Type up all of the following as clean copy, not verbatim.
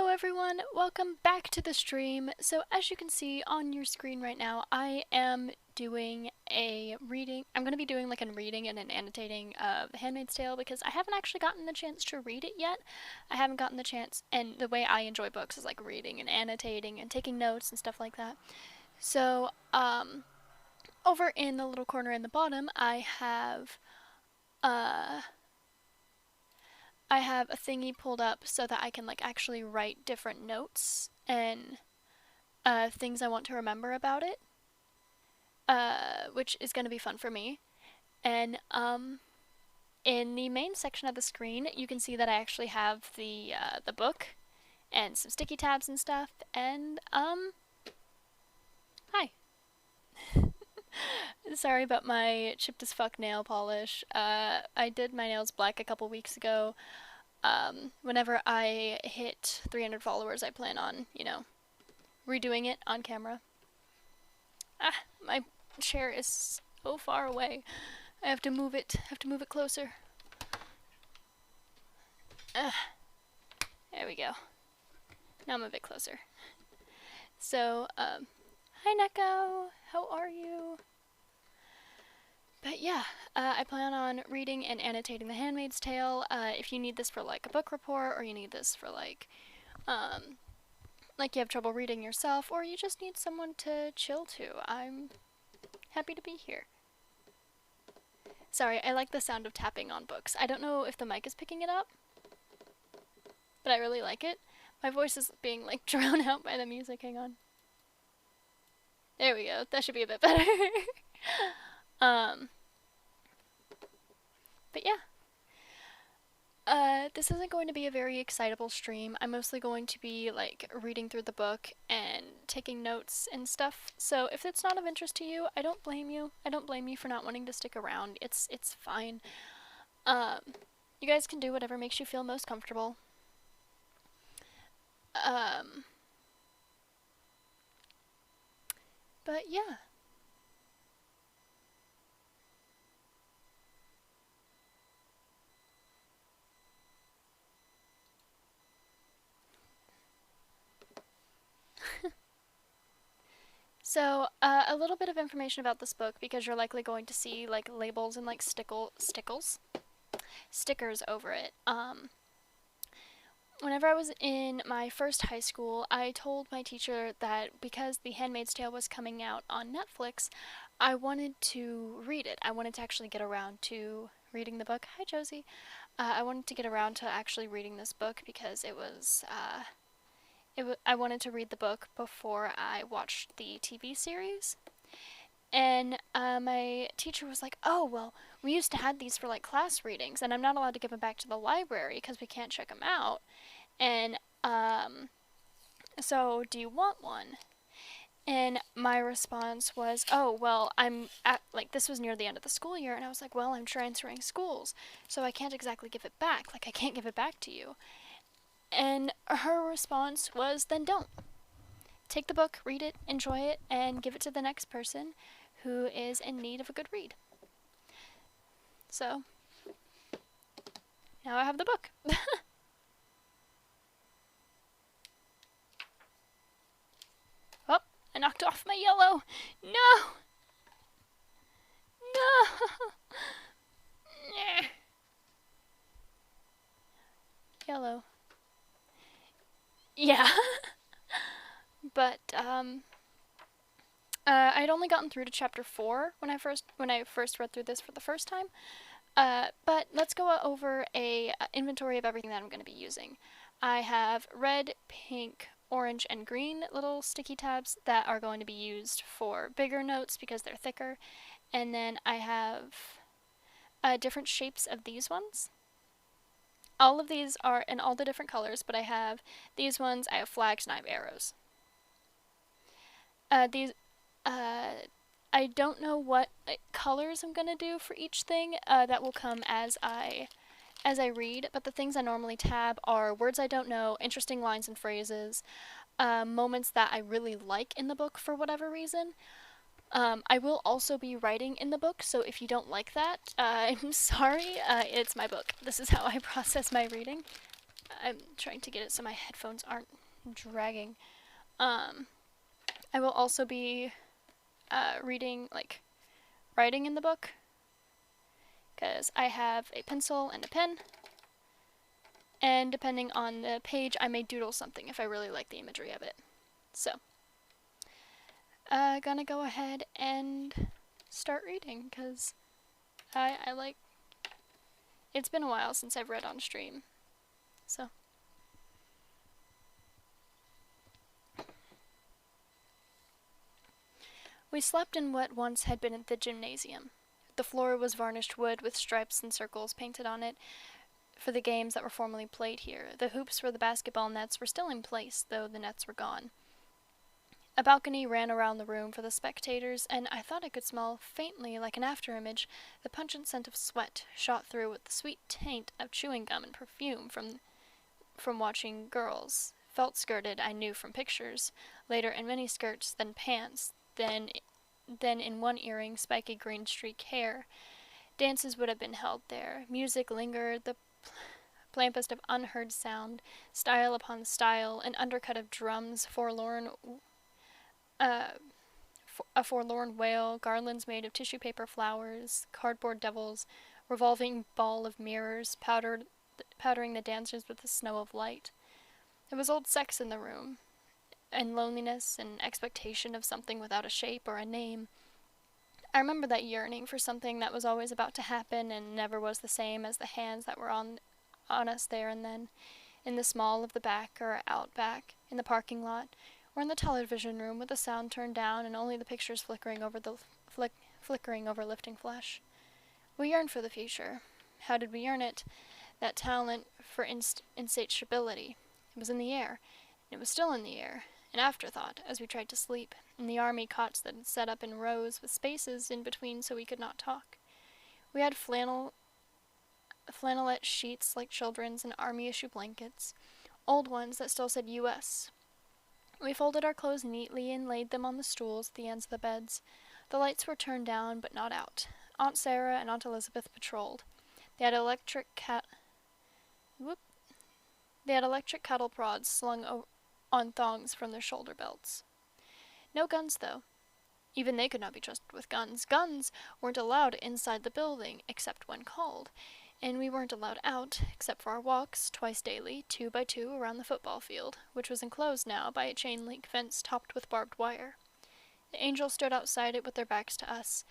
everyone, welcome back to the stream. So as you can see on your screen right now, I am doing a reading. I'm going to be doing like a reading and an annotating of The Handmaid's Tale because I haven't actually gotten the chance to read it yet. I haven't gotten the chance, and the way I enjoy books is like reading and annotating and taking notes and stuff like that. So, over in the little corner in the bottom, uh, I have a thingy pulled up so that I can like actually write different notes and things I want to remember about it, which is going to be fun for me. And in the main section of the screen, you can see that I actually have the book and some sticky tabs and stuff. And hi. Sorry about my chipped as fuck nail polish. I did my nails black a couple weeks ago. Whenever I hit 300 followers, I plan on, redoing it on camera. Ah, my chair is so far away. I have to move it. Closer. There we go. Now I'm a bit closer. So, hi Neko! How are you? But yeah, I plan on reading and annotating The Handmaid's Tale. If you need this for like a book report, or you need this for like you have trouble reading yourself, or you just need someone to chill to, I'm happy to be here. Sorry, I like the sound of tapping on books. I don't know if the mic is picking it up, but I really like it. My voice is being like drowned out by the music. Hang on. There we go. That should be a bit better. But yeah. This isn't going to be a very excitable stream. I'm mostly going to be like reading through the book and taking notes and stuff. So if it's not of interest to you, I don't blame you. I don't blame you for not wanting to stick around. It's fine. You guys can do whatever makes you feel most comfortable. But yeah. So, a little bit of information about this book, because you're likely going to see like labels and like stickers over it. Whenever I was in my first high school, I told my teacher that because The Handmaid's Tale was coming out on Netflix, I wanted to read it. I wanted to actually get around to reading the book. Hi, Josie. I wanted to get around to actually reading this book because I wanted to read the book before I watched the TV series. And my teacher was like, oh, well, we used to have these for like class readings, and I'm not allowed to give them back to the library because we can't check them out. And so do you want one? And my response was, oh, well, this was near the end of the school year, and I was like, well, I'm transferring schools, so I can't exactly give it back. Like, I can't give it back to you. And her response was, then don't. Take the book, read it, enjoy it, and give it to the next person who is in need of a good read. So, now I have the book. Oh, I knocked off my yellow. No! No! Yellow. Yeah. But I'd only gotten through to chapter 4 when I first read through this for the first time. But let's go over a inventory of everything that I'm going to be using. I have red, pink, orange, and green little sticky tabs that are going to be used for bigger notes because they're thicker. And then I have different shapes of these ones. All of these are in all the different colors, but I have these ones, I have flags, and I have arrows. I don't know what colors I'm gonna do for each thing. That will come as I read, but the things I normally tab are words I don't know, interesting lines and phrases, moments that I really like in the book for whatever reason. I will also be writing in the book, so if you don't like that, I'm sorry, it's my book. This is how I process my reading. I'm trying to get it so my headphones aren't dragging. I will also be reading, like, writing in the book, because I have a pencil and a pen, and depending on the page, I may doodle something if I really like the imagery of it. So, gonna go ahead and start reading, because I like, it's been a while since I've read on stream, so. We slept in what once had been the gymnasium. The floor was varnished wood with stripes and circles painted on it for the games that were formerly played here. The hoops for the basketball nets were still in place, though the nets were gone. A balcony ran around the room for the spectators, and I thought I could smell faintly, like an after-image, the pungent scent of sweat shot through with the sweet taint of chewing gum and perfume from watching girls. Felt-skirted, I knew from pictures, later in miniskirts, then pants, then in one earring spiky green streak hair. Dances would have been held there. Music lingered, the plampest of unheard sound, style upon style, an undercut of drums, a forlorn wail, garlands made of tissue paper flowers, cardboard devils, revolving ball of mirrors, powdering the dancers with the snow of light. There was old sex in the room, and loneliness and expectation of something without a shape or a name. I remember that yearning for something that was always about to happen and never was the same as the hands that were on us there and then, in the small of the back or out back, in the parking lot, or in the television room with the sound turned down and only the pictures flickering over lifting flesh. We yearned for the future. How did we yearn it? That talent for insatiability. It was in the air, and it was still in the air, an afterthought as we tried to sleep, in the army cots that had set up in rows with spaces in between so we could not talk. We had flannelette sheets like children's and army-issue blankets, old ones that still said U.S. We folded our clothes neatly and laid them on the stools at the ends of the beds. The lights were turned down but not out. Aunt Sarah and Aunt Elizabeth patrolled. They had electric cattle prods slung on thongs from their shoulder belts. No guns, though. Even they could not be trusted with guns. Guns weren't allowed inside the building, except when called, and we weren't allowed out, except for our walks, twice daily, 2 by 2, around the football field, which was enclosed now by a chain-link fence topped with barbed wire. The angels stood outside it with their backs to us.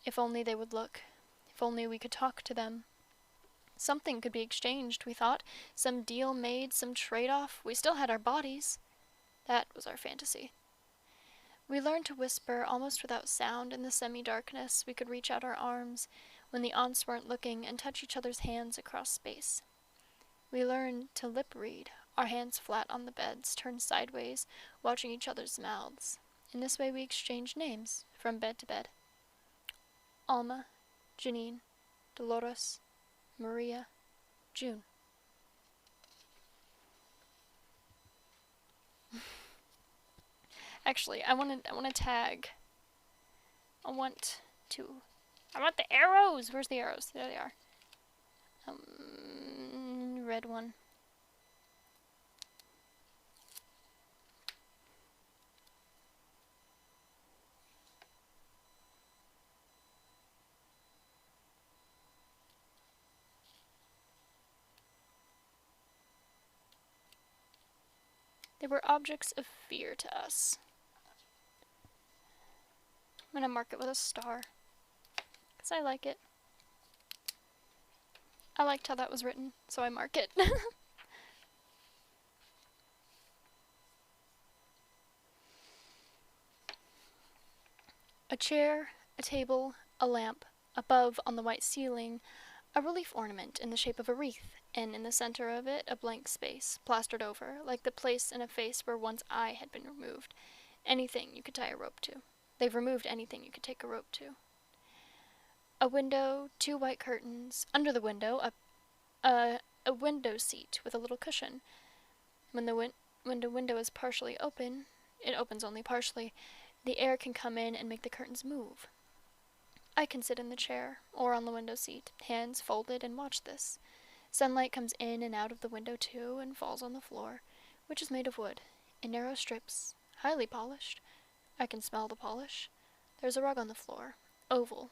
If only they would look. If only we could talk to them. Something could be exchanged, we thought. Some deal made, some trade-off. We still had our bodies. That was our fantasy. We learned to whisper almost without sound in the semi-darkness. We could reach out our arms when the aunts weren't looking and touch each other's hands across space. We learned to lip-read, our hands flat on the beds, turned sideways, watching each other's mouths. In this way we exchanged names, from bed to bed. Alma, Janine, Dolores, Maria, June. Actually, I want to tag. I want the arrows. Where's the arrows? There they are. Red one. They were objects of fear to us. I'm gonna mark it with a star, because I like it. I liked how that was written, so I mark it. A chair, a table, a lamp, above on the white ceiling, a relief ornament in the shape of a wreath, and in the center of it a blank space, plastered over, like the place in a face where one's eye had been removed. Anything you could tie a rope to. They've removed anything you could take a rope to. A window, 2 white curtains. Under the window, a window seat with a little cushion. When the window is partially open, it opens only partially, the air can come in and make the curtains move. I can sit in the chair, or on the window seat, hands folded, and watch this. Sunlight comes in and out of the window too and falls on the floor, which is made of wood, in narrow strips, highly polished. I can smell the polish. There's a rug on the floor, oval,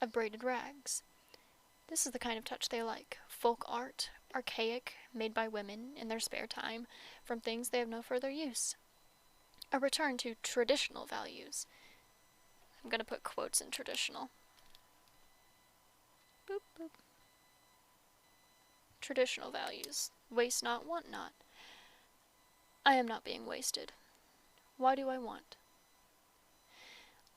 of braided rags. This is the kind of touch they like. Folk art, archaic, made by women in their spare time from things they have no further use. A return to traditional values. I'm going to put quotes in traditional. Boop, boop. Traditional values. Waste not, want not. I am not being wasted. Why do I want?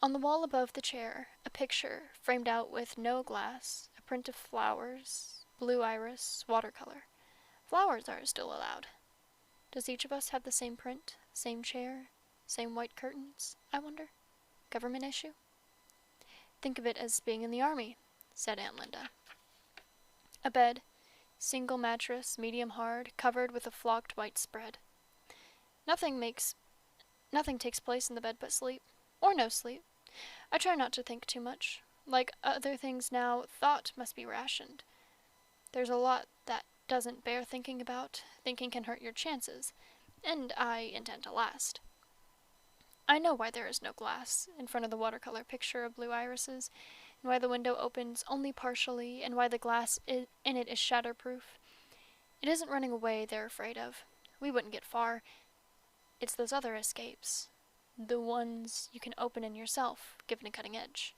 On the wall above the chair, a picture framed out with no glass, a print of flowers, blue iris, watercolor. Flowers are still allowed. Does each of us have the same print, same chair, same white curtains, I wonder? Government issue? Think of it as being in the army, said Aunt Linda. A bed, single mattress, medium hard, covered with a flocked white spread. Nothing takes place in the bed but sleep, or no sleep. I try not to think too much. Like other things now, thought must be rationed. There's a lot that doesn't bear thinking about. Thinking can hurt your chances, and I intend to last. I know why there is no glass in front of the watercolor picture of blue irises, and why the window opens only partially, and why the glass in it is shatterproof. It isn't running away they're afraid of. We wouldn't get far. It's those other escapes. The ones you can open in yourself, given a cutting edge.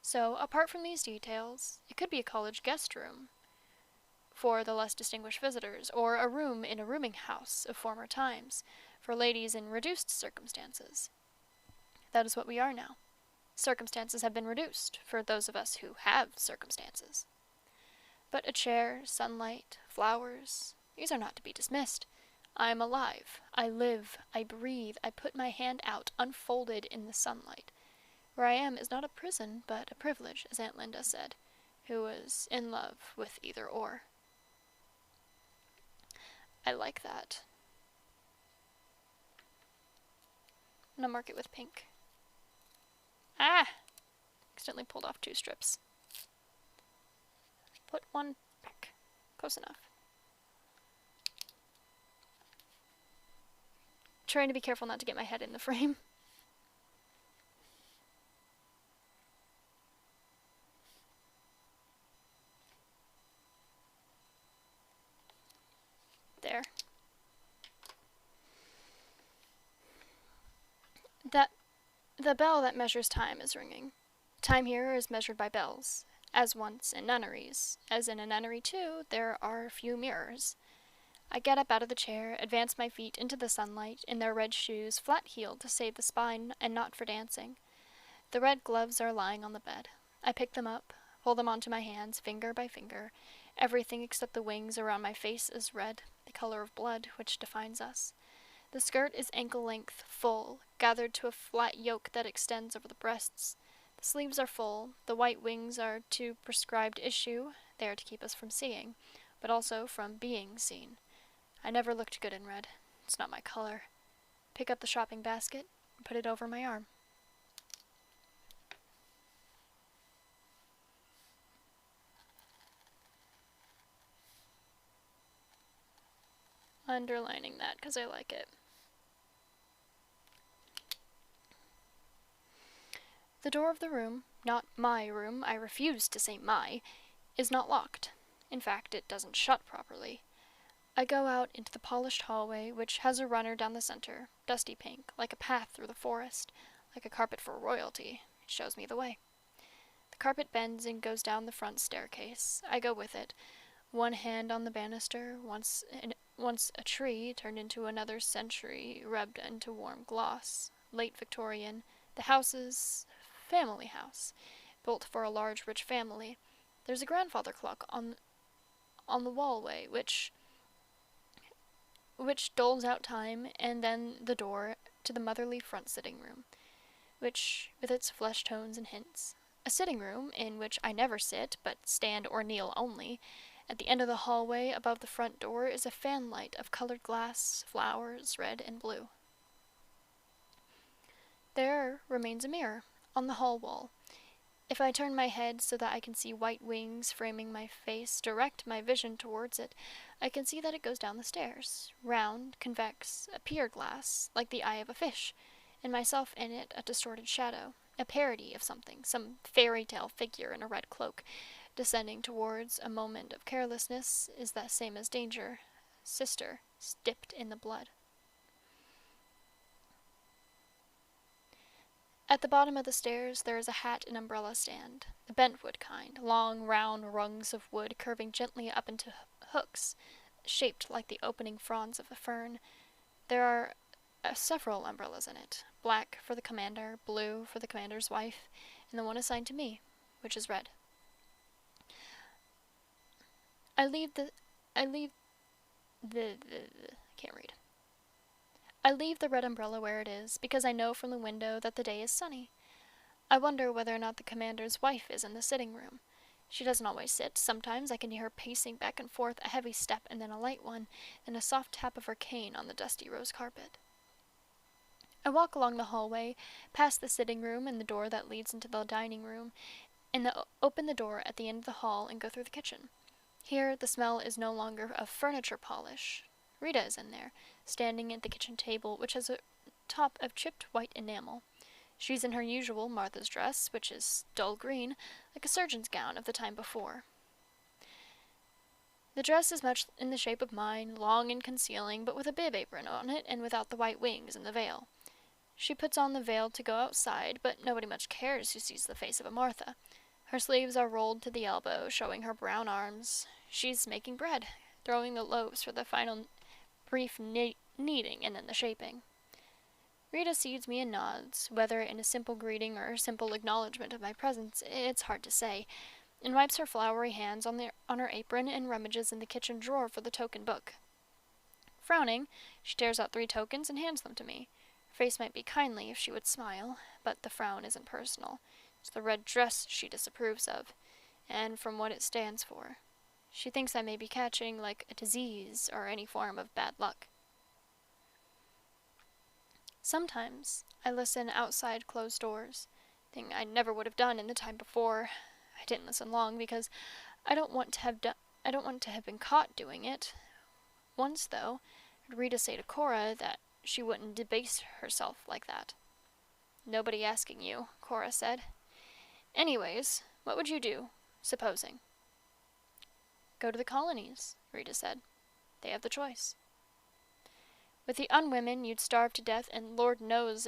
So, apart from these details, it could be a college guest room for the less distinguished visitors, or a room in a rooming house of former times, for ladies in reduced circumstances. That is what we are now. Circumstances have been reduced for those of us who have circumstances. But a chair, sunlight, flowers, these are not to be dismissed. I am alive. I live. I breathe. I put my hand out, unfolded in the sunlight. Where I am is not a prison, but a privilege, as Aunt Linda said, who was in love with either or. I like that. I'm gonna mark it with pink. Ah! Accidentally pulled off 2 strips. Put 1 back. Close enough. Trying to be careful not to get my head in the frame. There. The bell that measures time is ringing. Time here is measured by bells, as once in nunneries. As in a nunnery, too, there are few mirrors. I get up out of the chair, advance my feet into the sunlight, in their red shoes, flat-heeled to save the spine and not for dancing. The red gloves are lying on the bed. I pick them up, hold them onto my hands, finger by finger. Everything except the wings around my face is red, the color of blood, which defines us. The skirt is ankle-length, full, gathered to a flat yoke that extends over the breasts. The sleeves are full, the white wings are to prescribed issue, they are to keep us from seeing, but also from being seen. I never looked good in red. It's not my color. Pick up the shopping basket and put it over my arm. Underlining that because I like it. The door of the room, not my room, I refuse to say my, is not locked. In fact, it doesn't shut properly. I go out into the polished hallway, which has a runner down the center, dusty pink, like a path through the forest, like a carpet for royalty. It shows me the way. The carpet bends and goes down the front staircase. I go with it, one hand on the banister, once a tree turned into another century, rubbed into warm gloss. Late Victorian. The house is family house, built for a large, rich family. There's a grandfather clock on the wallway, which doles out time, and then the door to the motherly front sitting room, which, with its flesh tones and hints. A sitting room, in which I never sit, but stand or kneel only. At the end of the hallway, above the front door, is a fanlight of colored glass, flowers, red and blue. There remains a mirror, on the hall wall. If I turn my head so that I can see white wings framing my face, direct my vision towards it, I can see that it goes down the stairs, round, convex, a pier glass, like the eye of a fish, and myself in it a distorted shadow, a parody of something, some fairy tale figure in a red cloak, descending towards a moment of carelessness is the same as danger. Sister, dipped in the blood. At the bottom of the stairs there is a hat and umbrella stand, the bentwood kind, long round rungs of wood curving gently up into hooks, shaped like the opening fronds of a fern. There are several umbrellas in it, black for the commander, blue for the commander's wife, and the one assigned to me, which is red. I leave the can't read. I leave the red umbrella where it is, because I know from the window that the day is sunny. I wonder whether or not the commander's wife is in the sitting room. She doesn't always sit. Sometimes I can hear her pacing back and forth, a heavy step and then a light one, and a soft tap of her cane on the dusty rose carpet. I walk along the hallway, past the sitting room and the door that leads into the dining room, and open the door at the end of the hall and go through the kitchen. Here the smell is no longer of furniture polish. Rita is in there, standing at the kitchen table, which has a top of chipped white enamel. She's in her usual Martha's dress, which is dull green, like a surgeon's gown of the time before. The dress is much in the shape of mine, long and concealing, but with a bib apron on it and without the white wings and the veil. She puts on the veil to go outside, but nobody much cares who sees the face of a Martha. Her sleeves are rolled to the elbow, showing her brown arms. She's making bread, throwing the loaves for the final brief kneading and then the shaping. Rita sees me and nods, whether in a simple greeting or a simple acknowledgment of my presence, it's hard to say, and wipes her floury hands on her apron and rummages in the kitchen drawer for the token book. Frowning, she tears out 3 tokens and hands them to me. Her face might be kindly if she would smile, but the frown isn't personal. It's the red dress she disapproves of, and from what it stands for. She thinks I may be catching, like, a disease or any form of bad luck. Sometimes I listen outside closed doors, thing I never would have done in the time before. I didn't listen long because I don't want to have been caught doing it. Once, though, I heard Rita say to Cora that she wouldn't debase herself like that. "Nobody asking you," Cora said. "Anyways, what would you do, supposing?" "Go to the colonies," Rita said. "They have the choice." "With the unwomen, you'd starve to death, and Lord knows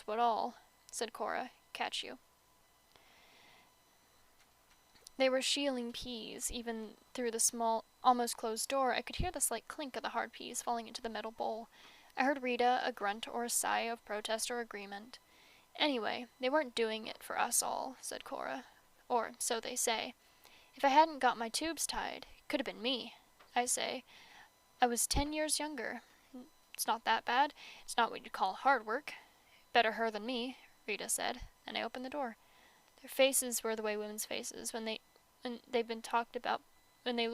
what all," said Cora. "Catch you." They were shieling peas. Even through the small, almost closed door, I could hear the slight clink of the hard peas falling into the metal bowl. I heard Rita, a grunt or a sigh of protest or agreement. "Anyway, they weren't doing it for us all," said Cora. "Or so they say. If I hadn't got my tubes tied, it could have been me. I say, I was 10 years younger. It's not that bad. It's not what you'd call hard work. Better her than me," Rita said, and I opened the door. Their faces were the way women's faces when they've been talked about, when they've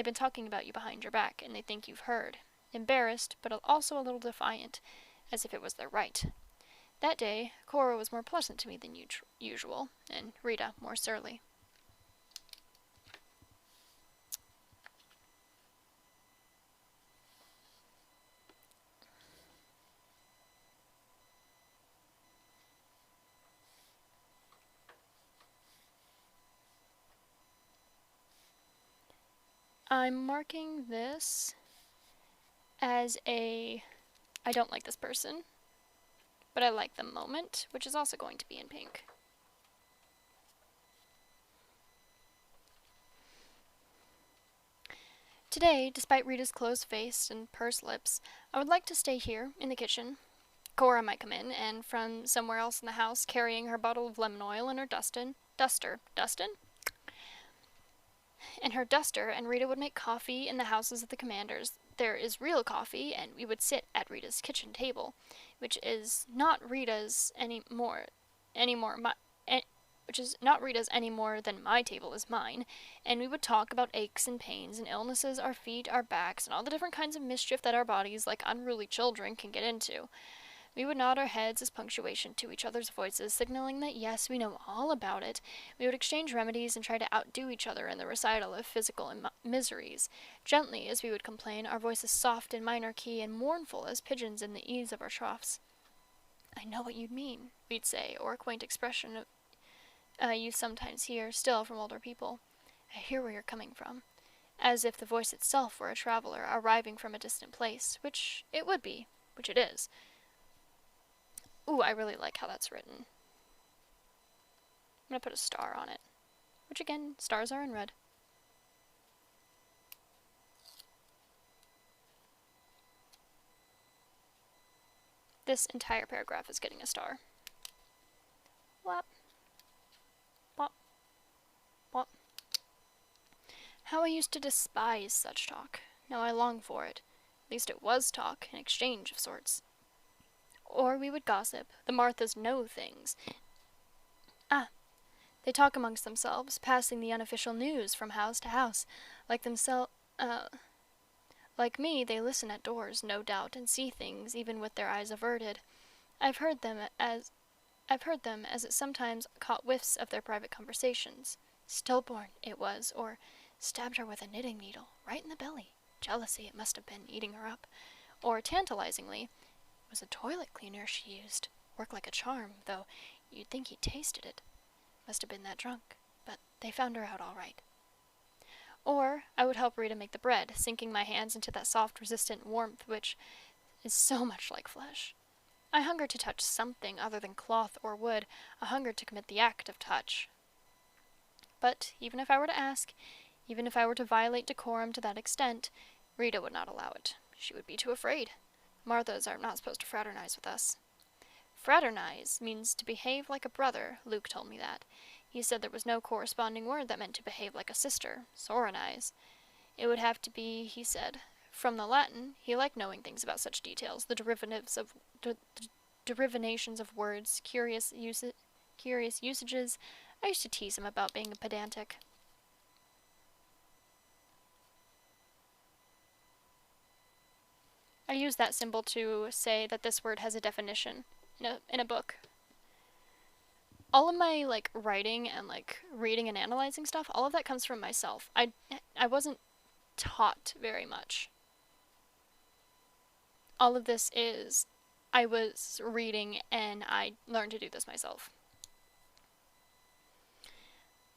been talking about you behind your back and they think you've heard. Embarrassed, but also a little defiant, as if it was their right. That day, Cora was more pleasant to me than usual, and Rita more surly. I'm marking this as I don't like this person, but I like them moment, which is also going to be in pink. Today, despite Rita's closed face and pursed lips, I would like to stay here, in the kitchen. Cora might come in, and from somewhere else in the house, carrying her bottle of lemon oil and her duster, and her duster, and Rita would make coffee in the houses of the commanders. There is real coffee, and we would sit at Rita's kitchen table, which is not Rita's any more than my table is mine, and we would talk about aches and pains and illnesses, our feet, our backs, and all the different kinds of mischief that our bodies, like unruly children, can get into. We would nod our heads as punctuation to each other's voices, signaling that yes, we know all about it. We would exchange remedies and try to outdo each other in the recital of physical miseries. Gently, as we would complain, our voices soft in minor key and mournful as pigeons in the eaves of our troughs. I know what you'd mean, we'd say, or a quaint expression you sometimes hear, still from older people. I hear where you're coming from. As if the voice itself were a traveler arriving from a distant place, which it would be, which it is. Ooh, I really like how that's written. I'm gonna put a star on it. Which again, stars are in red. This entire paragraph is getting a star. Whop. Whop. Whop. How I used to despise such talk. Now I long for it. At least it was talk, an exchange of sorts. Or we would gossip. The Marthas know things. They talk amongst themselves, passing the unofficial news from house to house. Like me, they listen at doors, no doubt, and see things even with their eyes averted. I've heard them as it sometimes caught whiffs of their private conversations. Stillborn, it was, or stabbed her with a knitting needle, right in the belly. Jealousy, it must have been, eating her up. Or, tantalizingly, it was a toilet cleaner she used. Worked like a charm, though you'd think he'd tasted it. Must have been that drunk, but they found her out all right. Or I would help Rita make the bread, sinking my hands into that soft, resistant warmth which is so much like flesh. I hungered to touch something other than cloth or wood. I hungered to commit the act of touch. But even if I were to ask, even if I were to violate decorum to that extent, Rita would not allow it. She would be too afraid. Marthas are not supposed to fraternize with us. Fraternize means to behave like a brother. Luke told me that. He said there was no corresponding word that meant to behave like a sister. Soronize. It would have to be, he said. From the Latin, he liked knowing things about such details, the derivations of words, curious usages. I used to tease him about being pedantic. I use that symbol to say that this word has a definition in a book. All of my writing and reading and analyzing stuff, all of that comes from myself. I wasn't taught very much. All of this is I was reading and I learned to do this myself.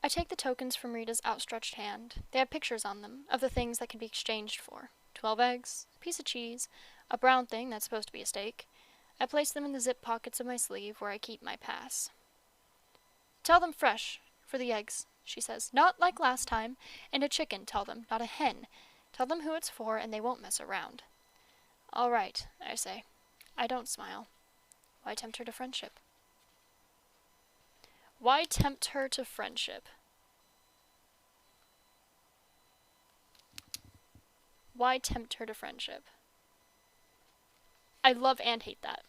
I take the tokens from Rita's outstretched hand. They have pictures on them of the things that can be exchanged for. 12 eggs, a piece of cheese, a brown thing that's supposed to be a steak. I place them in the zip pockets of my sleeve where I keep my pass. Tell them fresh, for the eggs, she says. Not like last time. And a chicken, tell them, not a hen. Tell them who it's for and they won't mess around. All right, I say. I don't smile. Why tempt her to friendship? Why tempt her to friendship? Why tempt her to friendship? I love and hate that.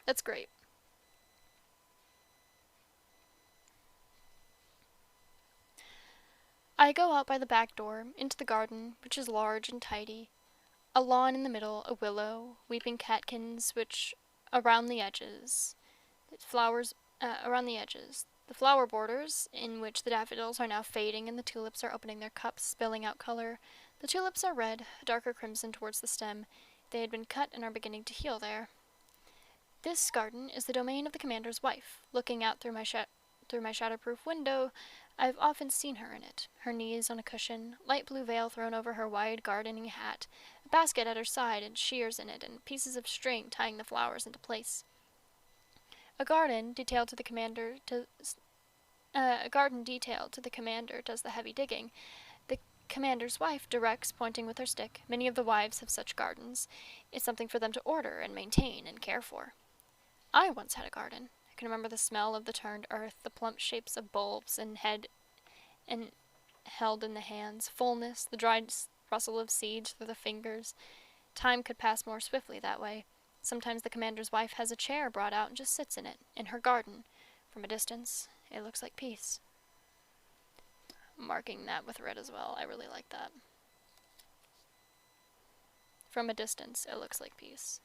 That's great. I go out by the back door, into the garden, which is large and tidy. A lawn in the middle, a willow, weeping catkins, which around the edges, the flower borders, in which the daffodils are now fading and the tulips are opening their cups, spilling out color. The tulips are red, a darker crimson towards the stem. They had been cut and are beginning to heal there. This garden is the domain of the commander's wife. Looking out through my shatterproof window, I've often seen her in it, her knees on a cushion, light blue veil thrown over her wide gardening hat, a basket at her side and shears in it, and pieces of string tying the flowers into place. A garden detailed to the commander does the heavy digging. The commander's wife directs, pointing with her stick. Many of the wives have such gardens. It's something for them to order and maintain and care for. I once had a garden. I can remember the smell of the turned earth, the plump shapes of bulbs and held in the hands, fullness, the dried rustle of seeds through the fingers. Time could pass more swiftly that way. Sometimes the commander's wife has a chair brought out and just sits in it, in her garden. From a distance, it looks like peace. Marking that with red as well. I really like that. From a distance, it looks like peace.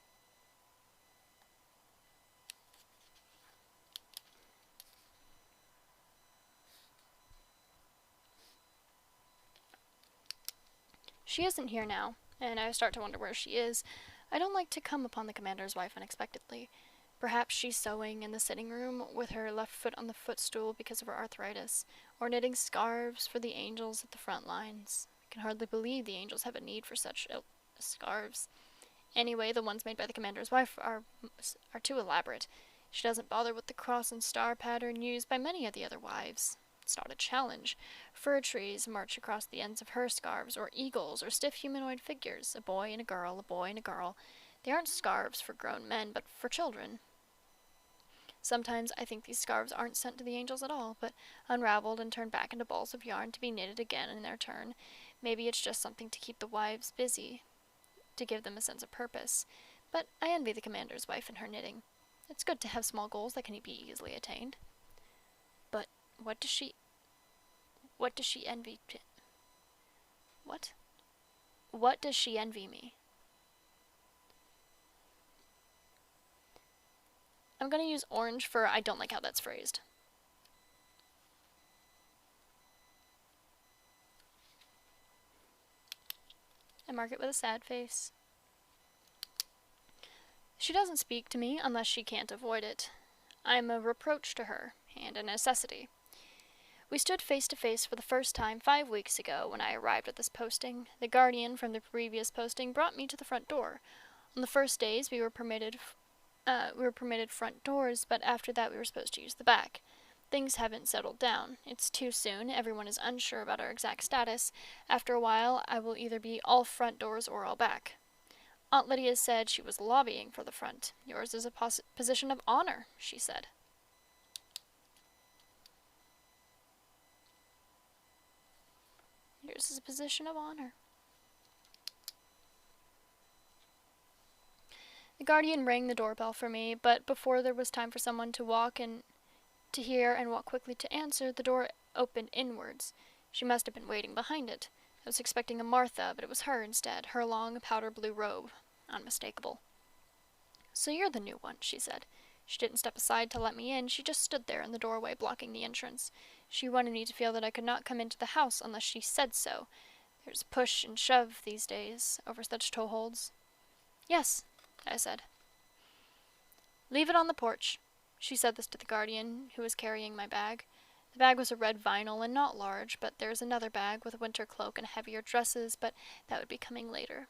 She isn't here now, and I start to wonder where she is. I don't like to come upon the commander's wife unexpectedly. Perhaps she's sewing in the sitting room with her left foot on the footstool because of her arthritis, or knitting scarves for the angels at the front lines. I can hardly believe the angels have a need for such scarves. Anyway, the ones made by the commander's wife are too elaborate. She doesn't bother with the cross and star pattern used by many of the other wives. It's not a challenge. Fir trees march across the ends of her scarves, or eagles, or stiff humanoid figures, a boy and a girl, a boy and a girl. They aren't scarves for grown men, but for children. Sometimes I think these scarves aren't sent to the angels at all, but unraveled and turned back into balls of yarn to be knitted again in their turn. Maybe it's just something to keep the wives busy, to give them a sense of purpose. But I envy the commander's wife and her knitting. It's good to have small goals that can be easily attained. But what does she envy? What? What does she envy me? I'm going to use orange for I don't like how that's phrased. I mark it with a sad face. She doesn't speak to me unless she can't avoid it. I'm a reproach to her, and a necessity. We stood face to face for the first time 5 weeks ago when I arrived at this posting. The guardian from the previous posting brought me to the front door. On the first days we were permitted front doors, but after that we were supposed to use the back. Things haven't settled down. It's too soon. Everyone is unsure about our exact status. After a while, I will either be all front doors or all back. Aunt Lydia said she was lobbying for the front. Yours is a position of honor, she said. Yours is a position of honor. The guardian rang the doorbell for me, but before there was time for someone to walk and to hear and walk quickly to answer, the door opened inwards. She must have been waiting behind it. I was expecting a Martha, but it was her instead, her long powder blue robe. Unmistakable. So you're the new one, she said. She didn't step aside to let me in, she just stood there in the doorway blocking the entrance. She wanted me to feel that I could not come into the house unless she said so. There's push and shove these days over such toeholds. Yes, I said. Leave it on the porch. She said this to the guardian, who was carrying my bag. The bag was a red vinyl and not large, but there's another bag with a winter cloak and heavier dresses, but that would be coming later.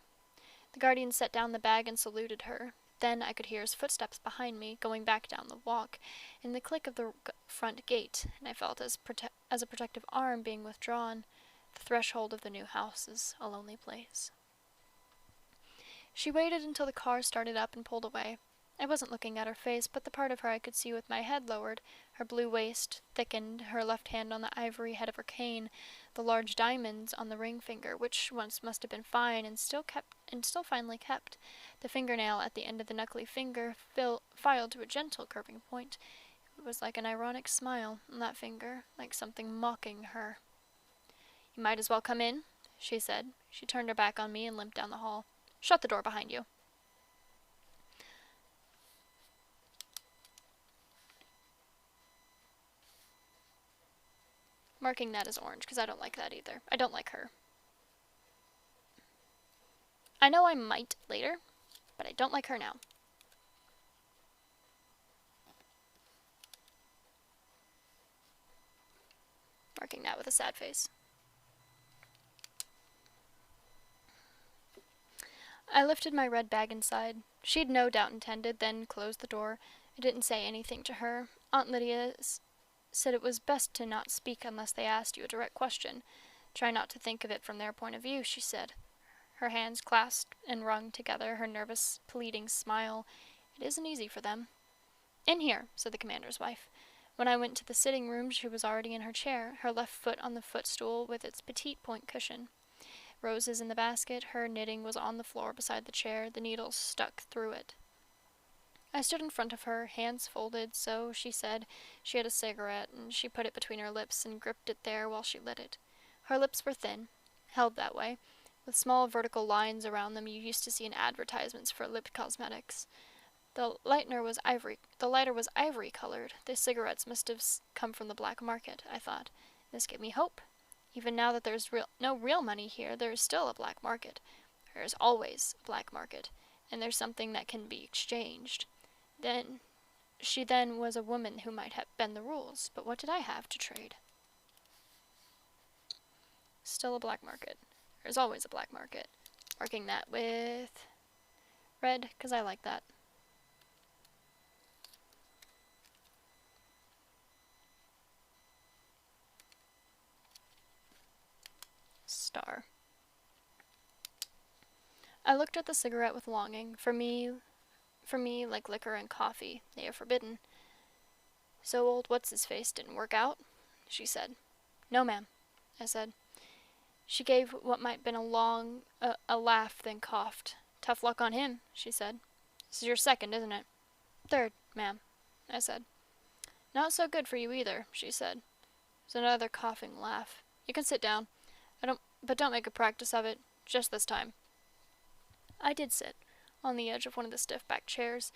The guardian set down the bag and saluted her. Then I could hear his footsteps behind me, going back down the walk, and the click of the front gate, and I felt as a protective arm being withdrawn. The threshold of the new house is a lonely place. She waited until the car started up and pulled away. I wasn't looking at her face, but the part of her I could see with my head lowered, her blue waist thickened, her left hand on the ivory head of her cane, the large diamonds on the ring finger, which once must have been fine and still finely kept, the fingernail at the end of the knuckly finger filed to a gentle curving point. It was like an ironic smile on that finger, like something mocking her. You might as well come in, she said. She turned her back on me and limped down the hall. Shut the door behind you. Marking that as orange, because I don't like that either. I don't like her. I know I might later, but I don't like her now. Marking that with a sad face. I lifted my red bag inside. She'd no doubt intended, then closed the door. I didn't say anything to her. Aunt Lydia said it was best to not speak unless they asked you a direct question. Try not to think of it from their point of view, she said. Her hands clasped and wrung together, her nervous, pleading smile. It isn't easy for them. In here, said the commander's wife. When I went to the sitting room, she was already in her chair, her left foot on the footstool with its petite point cushion. Roses in the basket, her knitting was on the floor beside the chair, the needles stuck through it. I stood in front of her, hands folded, so, she said, she had a cigarette, and she put it between her lips and gripped it there while she lit it. Her lips were thin, held that way, with small vertical lines around them you used to see in advertisements for lip cosmetics. The lighter was ivory colored. The cigarettes must have come from the black market, I thought. This gave me hope. Even now that there's no real money here, there is still a black market. There is always a black market, and there's something that can be exchanged. Then, she then was a woman who might have bend the rules, but what did I have to trade? Still a black market. There's always a black market. Marking that with red, because I like that. Star. I looked at the cigarette with longing. For me, like liquor and coffee, they are forbidden. So old what's-his-face didn't work out? She said. No, ma'am, I said. She gave what might have been a laugh, then coughed. Tough luck on him, she said. This is your second, isn't it? Third, ma'am, I said. Not so good for you either, she said. It was another coughing laugh. You can sit down. But don't make a practice of it. Just this time. I did sit, on the edge of one of the stiff-backed chairs.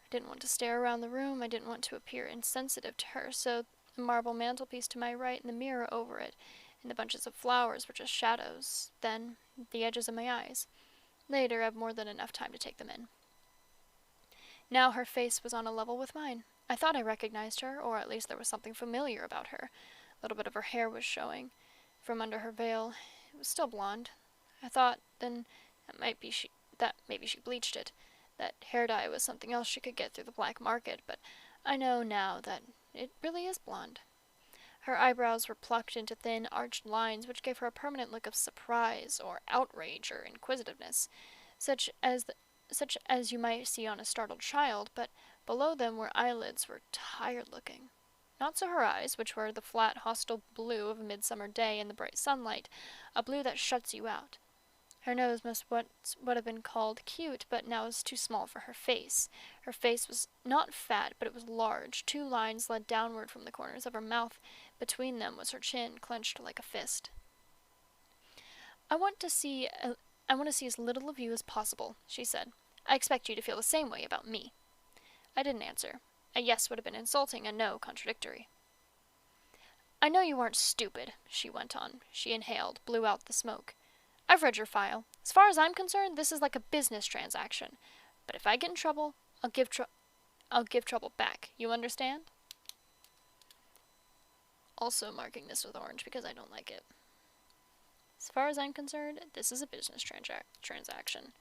I didn't want to stare around the room. I didn't want to appear insensitive to her, so the marble mantelpiece to my right and the mirror over it, and the bunches of flowers were just shadows. Then, the edges of my eyes. Later, I had more than enough time to take them in. Now her face was on a level with mine. I thought I recognized her, or at least there was something familiar about her. A little bit of her hair was showing from under her veil. It was still blonde. I thought then maybe she bleached it. That hair dye was something else she could get through the black market, but I know now that it really is blonde. Her eyebrows were plucked into thin, arched lines which gave her a permanent look of surprise or outrage or inquisitiveness, such as you might see on a startled child, but below them her eyelids were tired-looking. Not so her eyes, which were the flat, hostile blue of a midsummer day in the bright sunlight, a blue that shuts you out. Her nose must what have been called cute, but now was too small for her face. Her face was not fat, but it was large. 2 lines led downward from the corners of her mouth. Between them was her chin, clenched like a fist. I want to see as little of you as possible, she said. I expect you to feel the same way about me. I didn't answer. A yes would have been insulting, a no contradictory. I know you aren't stupid, she went on. She inhaled, blew out the smoke. I've read your file. As far as I'm concerned, this is like a business transaction. But if I get in trouble, I'll give trouble back. You understand? Also marking this with orange because I don't like it. As far as I'm concerned, this is a business transaction.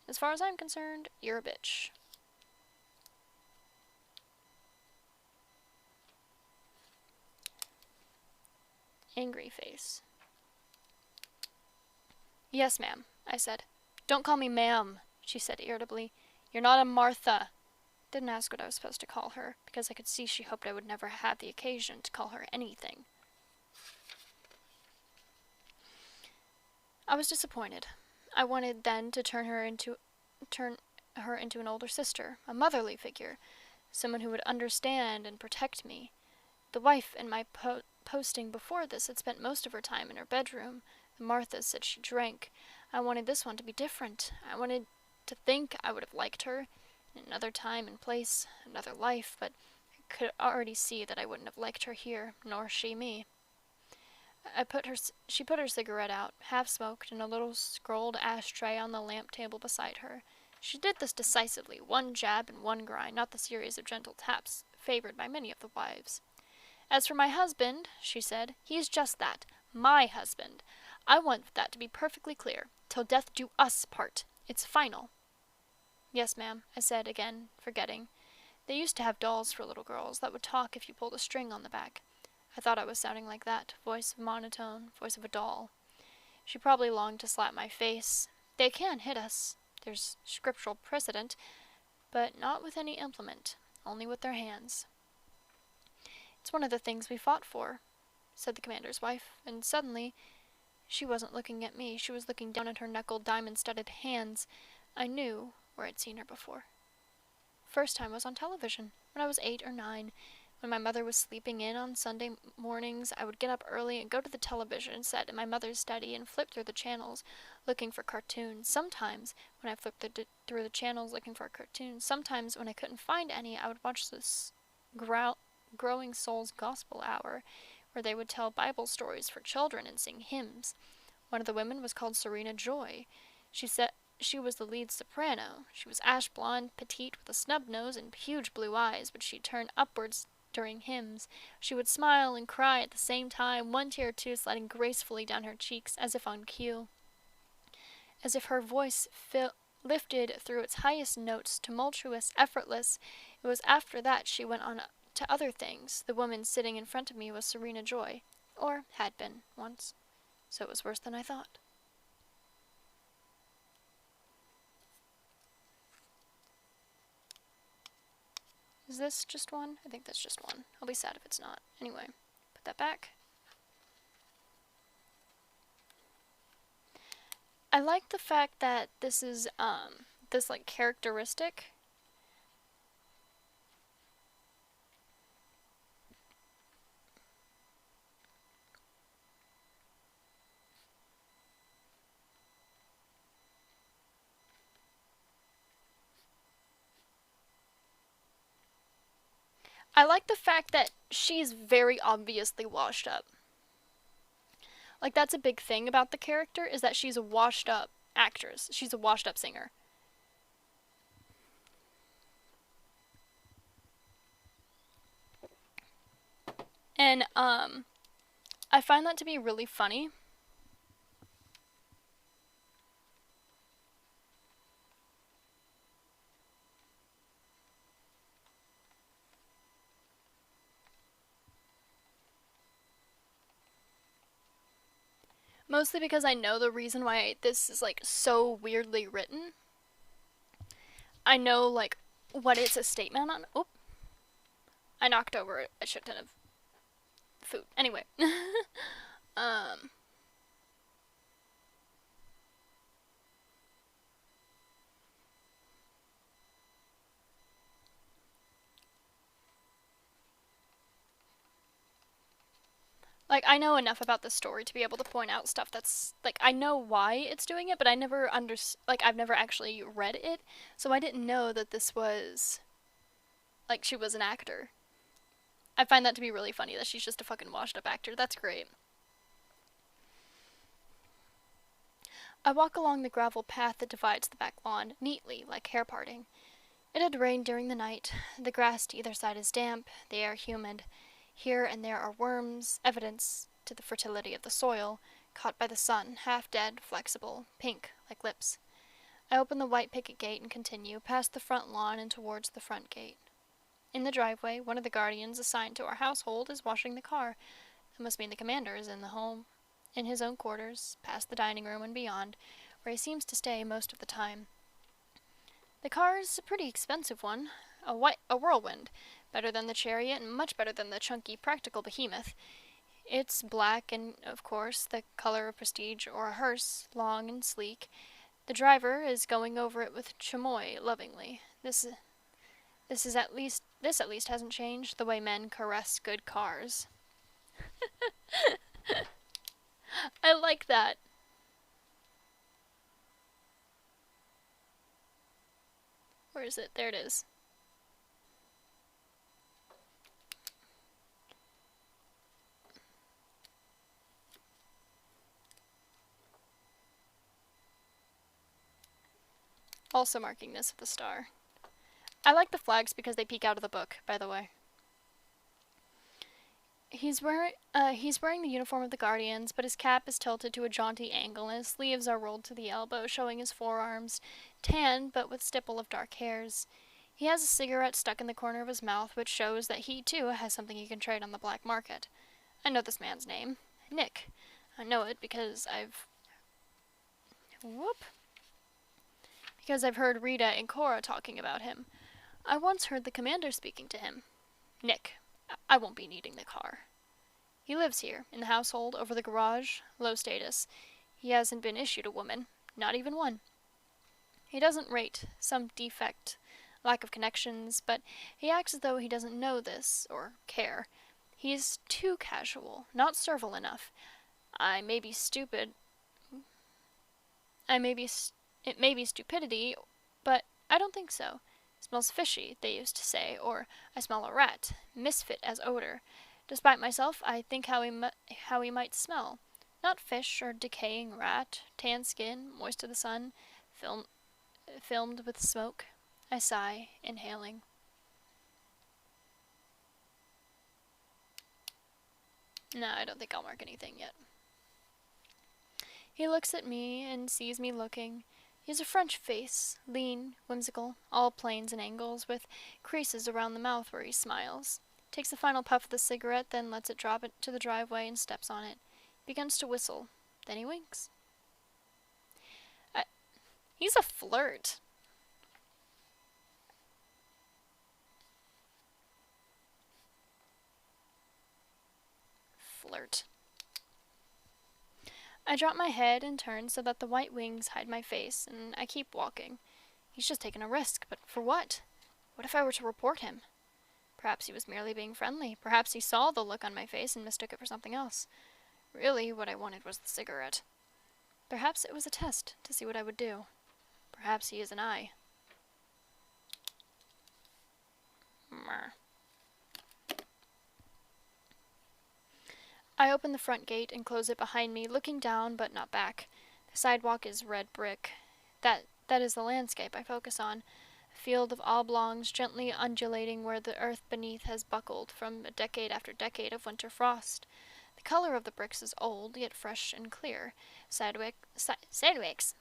As far as I'm concerned, you're a bitch. Angry face. Yes, ma'am, I said. Don't call me ma'am, she said irritably. You're not a Martha. Didn't ask what I was supposed to call her, because I could see she hoped I would never have the occasion to call her anything. I was disappointed. I wanted then to turn her into an older sister, a motherly figure, someone who would understand and protect me. The wife in my posting before this had spent most of her time in her bedroom. Martha said she drank. I wanted this one to be different. I wanted to think I would have liked her in another time and place, another life, but I could already see that I wouldn't have liked her here, nor she me. She put her cigarette out, half-smoked, in a little scrolled ashtray on the lamp table beside her. She did this decisively, one jab and one grind, not the series of gentle taps favored by many of the wives. As for my husband, she said, he is just that, my husband. I want that to be perfectly clear. Till death do us part. It's final. Yes, ma'am, I said again, forgetting. They used to have dolls for little girls that would talk if you pulled a string on the back. I thought I was sounding like that, voice monotone, voice of a doll. She probably longed to slap my face. They can hit us. There's scriptural precedent, but not with any implement, only with their hands. It's one of the things we fought for, said the commander's wife, and suddenly she wasn't looking at me. She was looking down at her knuckled, diamond-studded hands. I knew where I'd seen her before. First time was on television, when I was 8 or 9. When my mother was sleeping in on Sunday mornings, I would get up early and go to the television set in my mother's study and flip through the channels, looking for cartoons. Sometimes, when I flipped through the channels looking for cartoons, sometimes when I couldn't find any, I would watch this Growing Souls Gospel Hour, where they would tell Bible stories for children and sing hymns. One of the women was called Serena Joy. She said she was the lead soprano. She was ash blonde, petite, with a snub nose and huge blue eyes, which she'd turn upwards during hymns. She would smile and cry at the same time, one tear or two sliding gracefully down her cheeks, as if on cue. As if her voice lifted through its highest notes, tumultuous, effortless. It was after that she went on to other things. The woman sitting in front of me was Serena Joy, or had been once. So it was worse than I thought. Is this just one? I think that's just one. I'll be sad if it's not. Anyway, put that back. I like the fact that this is, this, like, characteristic. I like the fact that she's very obviously washed up. Like, that's a big thing about the character, is that she's a washed up actress. She's a washed up singer. And, I find that to be really funny. Mostly because I know the reason why this is, like, so weirdly written. I know, like, what it's a statement on. Oop. I knocked over a shit ton of food. Anyway. Like, I know enough about the story to be able to point out stuff that's, like, I know why it's doing it, but I never I've never actually read it, so I didn't know that this was, like, she was an actor. I find that to be really funny, that she's just a fucking washed up actor. That's great. I walk along the gravel path that divides the back lawn, neatly, like hair parting. It had rained during the night. The grass to either side is damp, the air humid. Here and there are worms, evidence to the fertility of the soil, caught by the sun, half dead, flexible, pink, like lips. I open the white picket gate and continue, past the front lawn and towards the front gate. In the driveway, one of the guardians assigned to our household is washing the car. That must mean the commander is in the home, in his own quarters, past the dining room and beyond, where he seems to stay most of the time. The car is a pretty expensive one, a whirlwind, better than the chariot and much better than the chunky practical behemoth. It's black and, of course, the color of prestige or a hearse, long and sleek. The driver is going over it with chamois lovingly. This at least hasn't changed the way men caress good cars. I like that. Where is it? There it is. Also marking this with a star. I like the flags because they peek out of the book, by the way. He's wearing the uniform of the Guardians, but his cap is tilted to a jaunty angle and his sleeves are rolled to the elbow, showing his forearms, tan but with stipple of dark hairs. He has a cigarette stuck in the corner of his mouth, which shows that he, too, has something he can trade on the black market. I know this man's name. Nick. I know it because I've heard Rita and Cora talking about him. I once heard the commander speaking to him. Nick. I won't be needing the car. He lives here, in the household, over the garage, low status. He hasn't been issued a woman, not even one. He doesn't rate, some defect, lack of connections, but he acts as though he doesn't know this, or care. He's too casual, not servile enough. It may be stupidity, but I don't think so. Smells fishy, they used to say, or I smell a rat, misfit as odor. Despite myself, I think how he might smell. Not fish or decaying rat, tan skin, moist to the sun, film- filmed with smoke. I sigh, inhaling. No, I don't think I'll mark anything yet. He looks at me and sees me looking. He has a French face, lean, whimsical, all planes and angles, with creases around the mouth where he smiles. Takes a final puff of the cigarette, then lets it drop into the driveway and steps on it. Begins to whistle. Then he winks. He's a flirt. Flirt. I drop my head and turn so that the white wings hide my face, and I keep walking. He's just taken a risk, but for what? What if I were to report him? Perhaps he was merely being friendly. Perhaps he saw the look on my face and mistook it for something else. Really, what I wanted was the cigarette. Perhaps it was a test to see what I would do. Perhaps he is an eye. Mer. I open the front gate and close it behind me, looking down but not back. The sidewalk is red brick. That is the landscape I focus on. A field of oblongs gently undulating where the earth beneath has buckled from a decade after decade of winter frost. The color of the bricks is old, yet fresh and clear. Sidewalks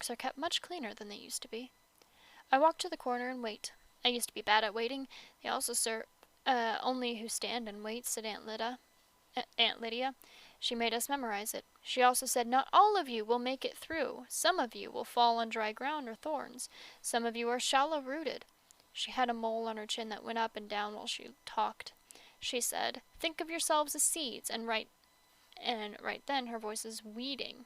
are kept much cleaner than they used to be. I walk to the corner and wait. I used to be bad at waiting. They also serve only who stand and wait, said Aunt Lydia. She made us memorize it. She also said, not all of you will make it through. Some of you will fall on dry ground or thorns. Some of you are shallow-rooted. She had a mole on her chin that went up and down while she talked. She said, think of yourselves as seeds, and right then her voice is weeding.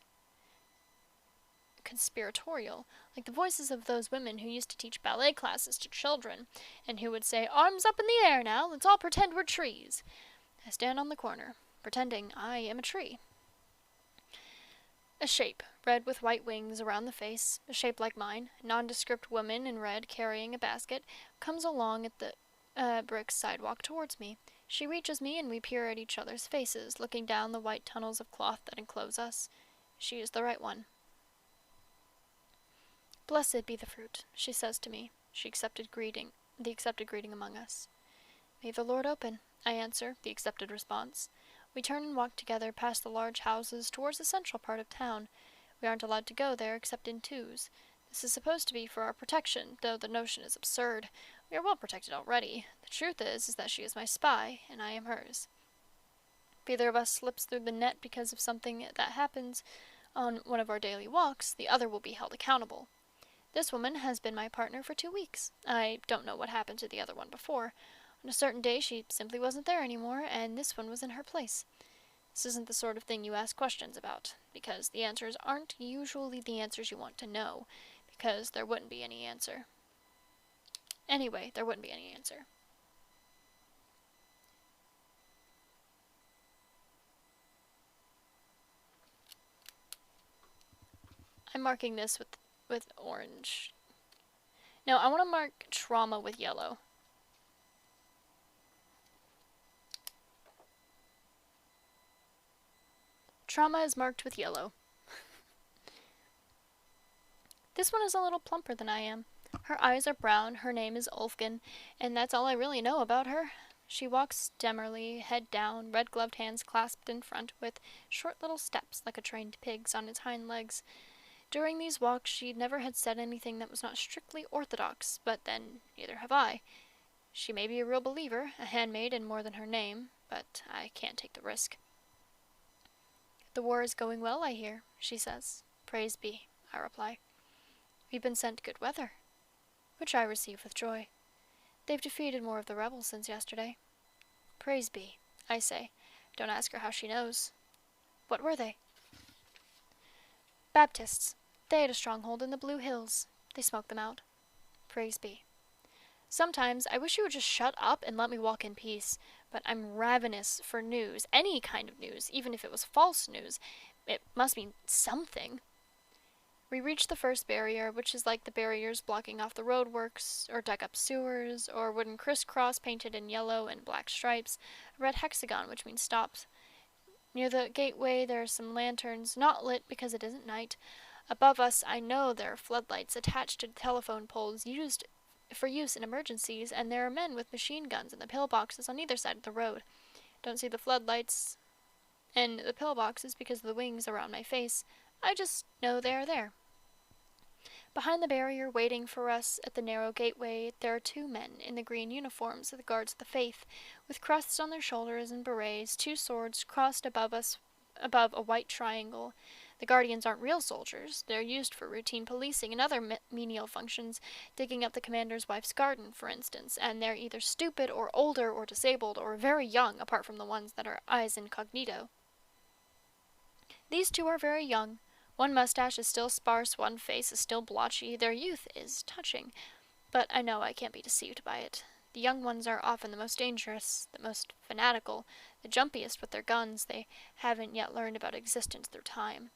Conspiratorial, like the voices of those women who used to teach ballet classes to children, and who would say, arms up in the air now, let's all pretend we're trees. I stand on the corner, pretending I am a tree. A shape, red with white wings around the face, a shape like mine, a nondescript woman in red carrying a basket, comes along at the brick sidewalk towards me. She reaches me and we peer at each other's faces, looking down the white tunnels of cloth that enclose us. She is the right one. Blessed be the fruit, she says to me. The accepted greeting among us. May the Lord open, I answer, the accepted response. We turn and walk together past the large houses towards the central part of town. We aren't allowed to go there except in twos. This is supposed to be for our protection, though the notion is absurd. We are well protected already. The truth is that she is my spy, and I am hers. If either of us slips through the net because of something that happens on one of our daily walks, the other will be held accountable. This woman has been my partner for 2 weeks. I don't know what happened to the other one before. On a certain day she simply wasn't there anymore, and this one was in her place. This isn't the sort of thing you ask questions about, because the answers aren't usually the answers you want to know, because there wouldn't be any answer. Anyway, there wouldn't be any answer. I'm marking this with orange. No, I want to mark trauma with yellow. Trauma is marked with yellow. This one is a little plumper than I am. Her eyes are brown, her name is Ulfkin, and that's all I really know about her. She walks demurely, head down, red-gloved hands clasped in front, with short little steps like a trained pig's on its hind legs. During these walks she never had said anything that was not strictly orthodox, but then neither have I. She may be a real believer, a handmaid in more than her name, but I can't take the risk. The war is going well, I hear, she says. Praise be, I reply. We've been sent good weather, which I receive with joy. They've defeated more of the rebels since yesterday. Praise be, I say. Don't ask her how she knows. What were they? Baptists. They had a stronghold in the Blue Hills. They smoked them out. Praise be. Sometimes I wish you would just shut up and let me walk in peace, but I'm ravenous for news, any kind of news, even if it was false news. It must mean something. We reach the first barrier, which is like the barriers blocking off the roadworks, or dug-up sewers, or wooden crisscross painted in yellow and black stripes, a red hexagon, which means stops. Near the gateway there are some lanterns, not lit because it isn't night. Above us I know there are floodlights attached to telephone poles used for use in emergencies, and there are men with machine guns in the pillboxes on either side of the road. Don't see the floodlights and the pillboxes because of the wings around my face. I just know they are there. Behind the barrier, waiting for us at the narrow gateway, there are two men in the green uniforms of the Guards of the Faith, with crests on their shoulders and berets, two swords crossed above us, above a white triangle. The Guardians aren't real soldiers. They're used for routine policing and other menial functions, digging up the commander's wife's garden, for instance, and they're either stupid or older or disabled or very young, apart from the ones that are eyes incognito. These two are very young. One mustache is still sparse, one face is still blotchy. Their youth is touching, but I know I can't be deceived by it. The young ones are often the most dangerous, the most fanatical, the jumpiest with their guns. They haven't yet learned about existence through time.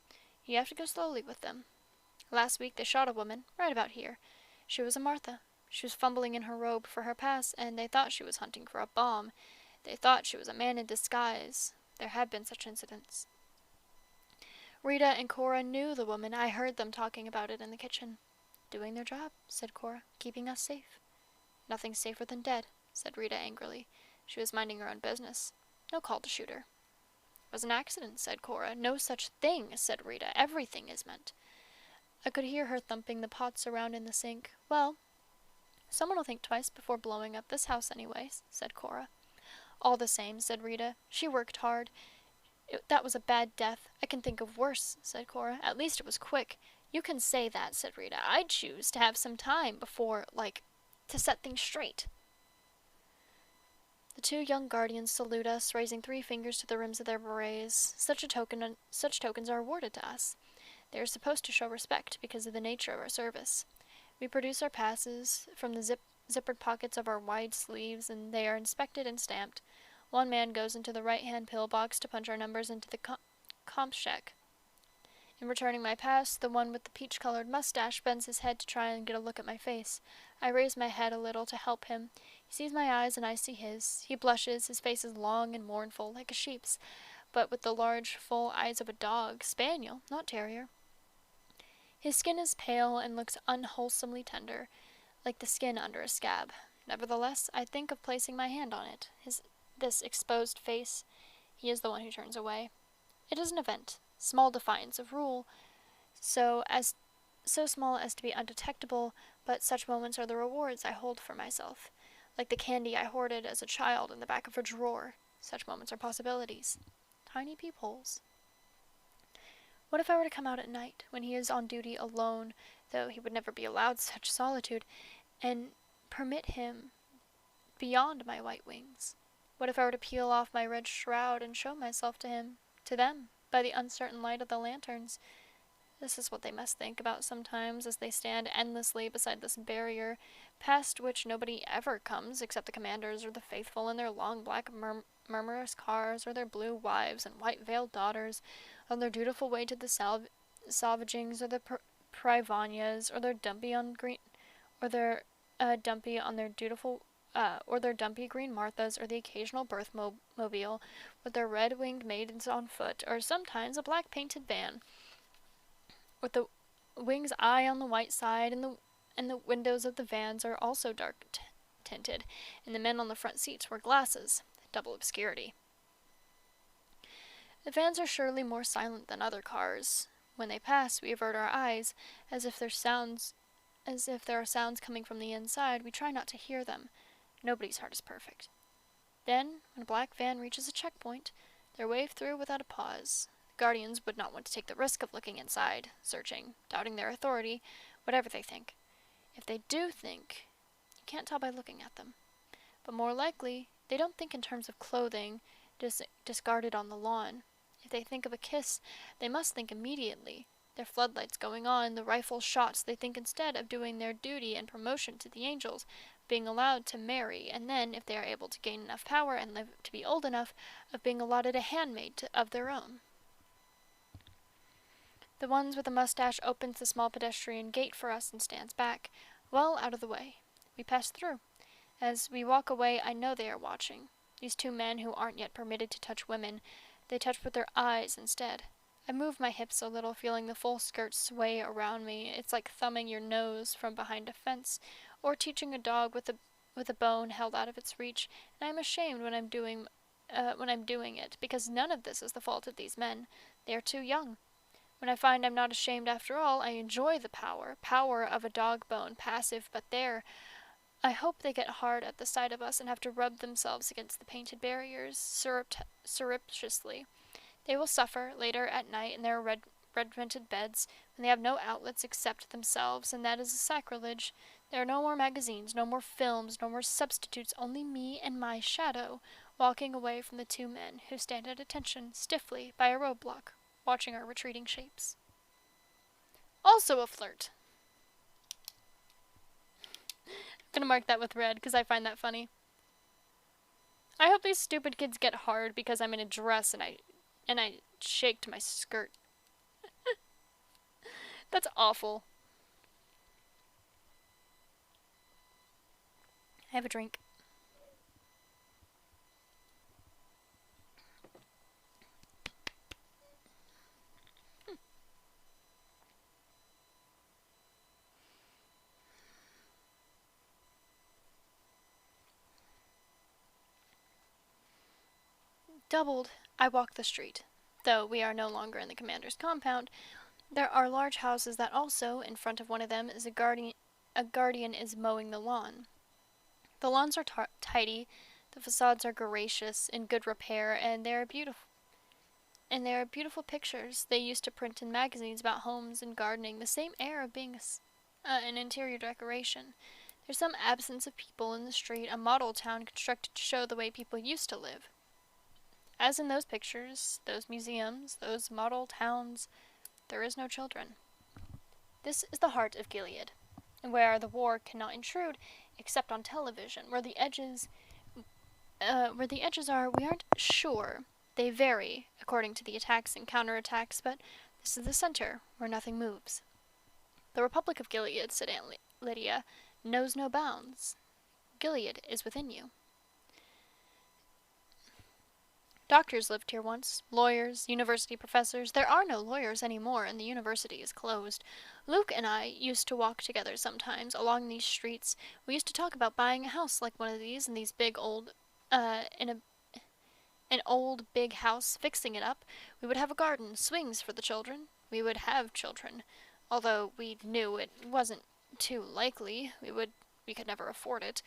You have to go slowly with them. Last week they shot a woman, right about here. She was a Martha. She was fumbling in her robe for her pass, and they thought she was hunting for a bomb. They thought she was a man in disguise. There have been such incidents. Rita and Cora knew the woman. I heard them talking about it in the kitchen. Doing their job, said Cora, keeping us safe. Nothing's safer than dead, said Rita angrily. She was minding her own business. No call to shoot her. It was an accident, said Cora. No such thing, said Rita. Everything is meant. I could hear her thumping the pots around in the sink. Well, someone will think twice before blowing up this house anyway, said Cora. All the same, said Rita. She worked hard. That was a bad death. I can think of worse, said Cora. At least it was quick. You can say that, said Rita. I'd choose to have some time before, to set things straight. The two young guardians salute us, raising 3 fingers to the rims of their berets. Such tokens are awarded to us. They are supposed to show respect because of the nature of our service. We produce our passes from the zippered pockets of our wide sleeves, and they are inspected and stamped. One man goes into the right-hand pillbox to punch our numbers into the comp check. In returning my pass, the one with the peach-colored mustache bends his head to try and get a look at my face. I raise my head a little to help him. He sees my eyes and I see his. He blushes. His face is long and mournful, like a sheep's, but with the large, full eyes of a dog, spaniel, not terrier. His skin is pale and looks unwholesomely tender, like the skin under a scab. Nevertheless, I think of placing my hand on it. This exposed face. He is the one who turns away. It is an event, small defiance of rule, so small as to be undetectable, but such moments are the rewards I hold for myself. Like the candy I hoarded as a child in the back of a drawer, such moments are possibilities. Tiny peepholes. What if I were to come out at night, when he is on duty alone, though he would never be allowed such solitude, and permit him beyond my white wings? What if I were to peel off my red shroud and show myself to them, by the uncertain light of the lanterns? This is what they must think about sometimes as they stand endlessly beside this barrier, past which nobody ever comes except the commanders or the faithful in their long black murmurous cars, or their blue wives and white-veiled daughters, on their dutiful way to the salvagings or the Privanias, or their dumpy on their dutiful or their dumpy green Marthas, or the occasional birth mobile, with their red-winged maidens on foot, or sometimes a black-painted van, with the wing's eye on the white side, and the windows of the vans are also dark-tinted, and the men on the front seats wear glasses, double obscurity. The vans are surely more silent than other cars. When they pass, we avert our eyes, as if there are sounds coming from the inside. We try not to hear them. Nobody's heart is perfect. Then, when a black van reaches a checkpoint, they wave through without a pause. The guardians would not want to take the risk of looking inside, searching, doubting their authority, whatever they think. If they do think, you can't tell by looking at them. But more likely, they don't think in terms of clothing discarded on the lawn. If they think of a kiss, they must think immediately. Their floodlights going on, the rifle shots, they think instead of doing their duty and promotion to the angels, being allowed to marry, and then, if they are able to gain enough power and live to be old enough, of being allotted a handmaid of their own. The one with a mustache opens the small pedestrian gate for us and stands back, well out of the way. We pass through. As we walk away, I know they are watching. These two men who aren't yet permitted to touch women, they touch with their eyes instead. I move my hips a little, feeling the full skirt sway around me. It's like thumbing your nose from behind a fence, or teaching a dog with a bone held out of its reach. And I'm ashamed when I'm doing it, because none of this is the fault of these men. They are too young. When I find I'm not ashamed after all, I enjoy the power of a dog bone, passive but there. I hope they get hard at the sight of us and have to rub themselves against the painted barriers surreptitiously. They will suffer later at night in their regimented beds when they have no outlets except themselves, and that is a sacrilege. There are no more magazines, no more films, no more substitutes, only me and my shadow, walking away from the two men who stand at attention stiffly by a roadblock, watching our retreating shapes. Also a flirt. I'm gonna mark that with red because I find that funny. I hope these stupid kids get hard because I'm in a dress and I shaked my skirt. That's awful. I have a drink. Doubled, I walk the street. Though we are no longer in the commander's compound, there are large houses that also, in front of one of them, is a guardian is mowing the lawn. The lawns are tidy, the facades are gracious, in good repair, and they are beautiful. And there are beautiful pictures they used to print in magazines about homes and gardening, the same air of being an interior decoration. There's some absence of people in the street, a model town constructed to show the way people used to live. As in those pictures, those museums, those model towns, there is no children. This is the heart of Gilead, where the war cannot intrude except on television, where the edges are, we aren't sure. They vary according to the attacks and counterattacks, but this is the center, where nothing moves. The Republic of Gilead, said Aunt Lydia, knows no bounds. Gilead is within you. Doctors lived here once, lawyers, university professors. There are no lawyers anymore, and the university is closed. Luke and I used to walk together sometimes along these streets. We used to talk about buying a house like one of these, in these big old, an old big house, fixing it up. We would have a garden, swings for the children. We would have children, although we knew it wasn't too likely. We could never afford it.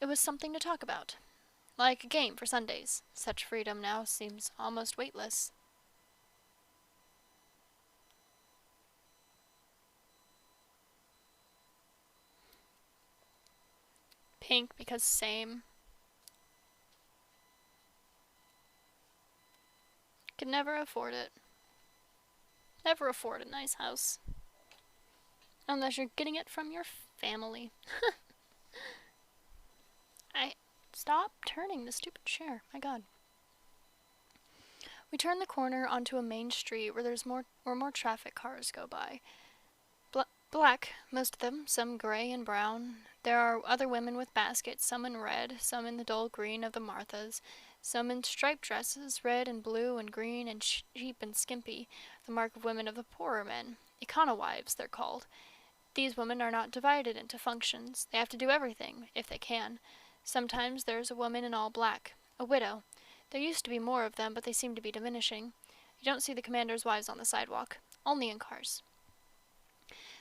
It was something to talk about. Like a game for Sundays. Such freedom now seems almost weightless. Pink because same. Could never afford it. Never afford a nice house. Unless you're getting it from your family. Stop turning the stupid chair. My god. We turn the corner onto a main street where more traffic cars go by. Black, most of them, some gray and brown. There are other women with baskets, some in red, some in the dull green of the Marthas, some in striped dresses, red and blue and green and cheap and skimpy, the mark of women of the poorer men. Econowives, they're called. These women are not divided into functions. They have to do everything, if they can. Sometimes there's a woman in all black, a widow. There used to be more of them, but they seem to be diminishing. You don't see the commander's wives on the sidewalk, only in cars.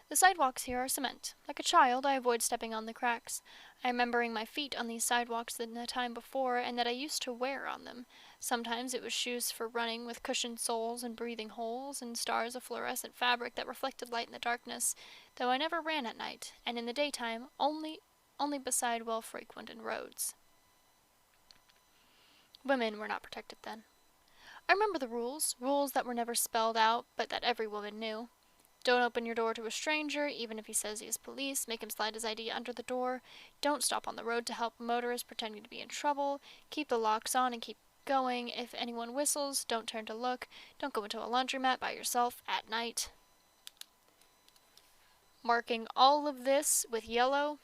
The sidewalks here are cement. Like a child, I avoid stepping on the cracks. I am remembering my feet on these sidewalks than the time before, and that I used to wear on them. Sometimes it was shoes for running with cushioned soles and breathing holes, and stars of fluorescent fabric that reflected light in the darkness, though I never ran at night, and in the daytime only beside well-frequented roads. Women were not protected then. I remember the rules that were never spelled out, but that every woman knew. Don't open your door to a stranger, even if he says he is police. Make him slide his ID under the door. Don't stop on the road to help a motorist pretending to be in trouble. Keep the locks on and keep going. If anyone whistles, don't turn to look. Don't go into a laundromat by yourself at night. marking all of this with yellow.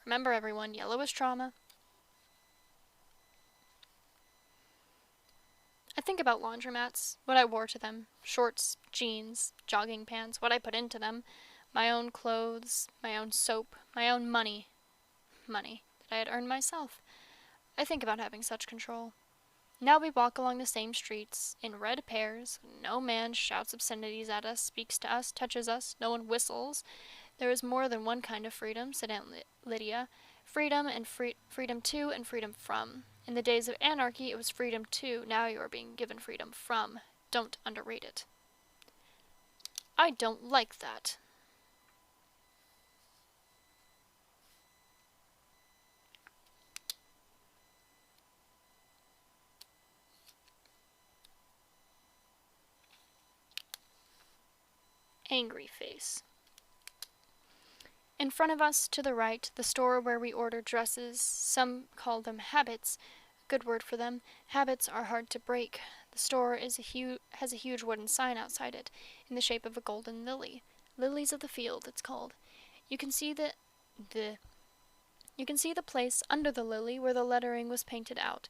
Remember, everyone, yellow is trauma. I think about laundromats, what I wore to them, shorts, jeans, jogging pants, what I put into them, my own clothes, my own soap, my own money that I had earned myself. I think about having such control. Now we walk along the same streets, in red pairs. No man shouts obscenities at us, speaks to us, touches us. No one whistles. There is more than one kind of freedom, said Aunt Lydia. Freedom and freedom to and freedom from. In the days of anarchy, it was freedom to. Now you are being given freedom from. Don't underrate it. I don't like that. Angry face. In front of us, to the right, the store where we order dresses. Some call them habits. Good word for them. Habits are hard to break. The store has a huge wooden sign outside it, in the shape of a golden lily. Lilies of the Field, it's called. You can see the place under the lily where the lettering was painted out,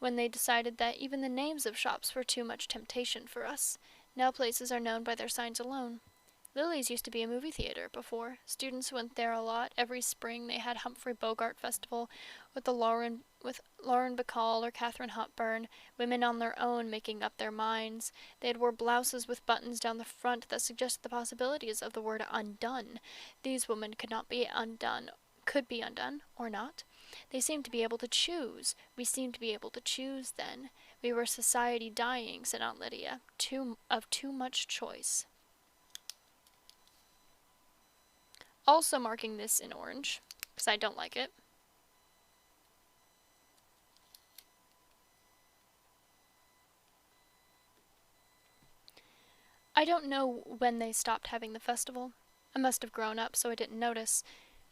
when they decided that even the names of shops were too much temptation for us. Now places are known by their signs alone. Lily's used to be a movie theater before. Students went there a lot. Every spring they had Humphrey Bogart Festival with Lauren Bacall or Katharine Hepburn, women on their own making up their minds. They had wore blouses with buttons down the front that suggested the possibilities of the word undone. These women could be undone, or not. They seemed to be able to choose. We seemed to be able to choose then. We were society dying, said Aunt Lydia, of too much choice. Also marking this in orange, because I don't like it. I don't know when they stopped having the festival. I must have grown up, so I didn't notice.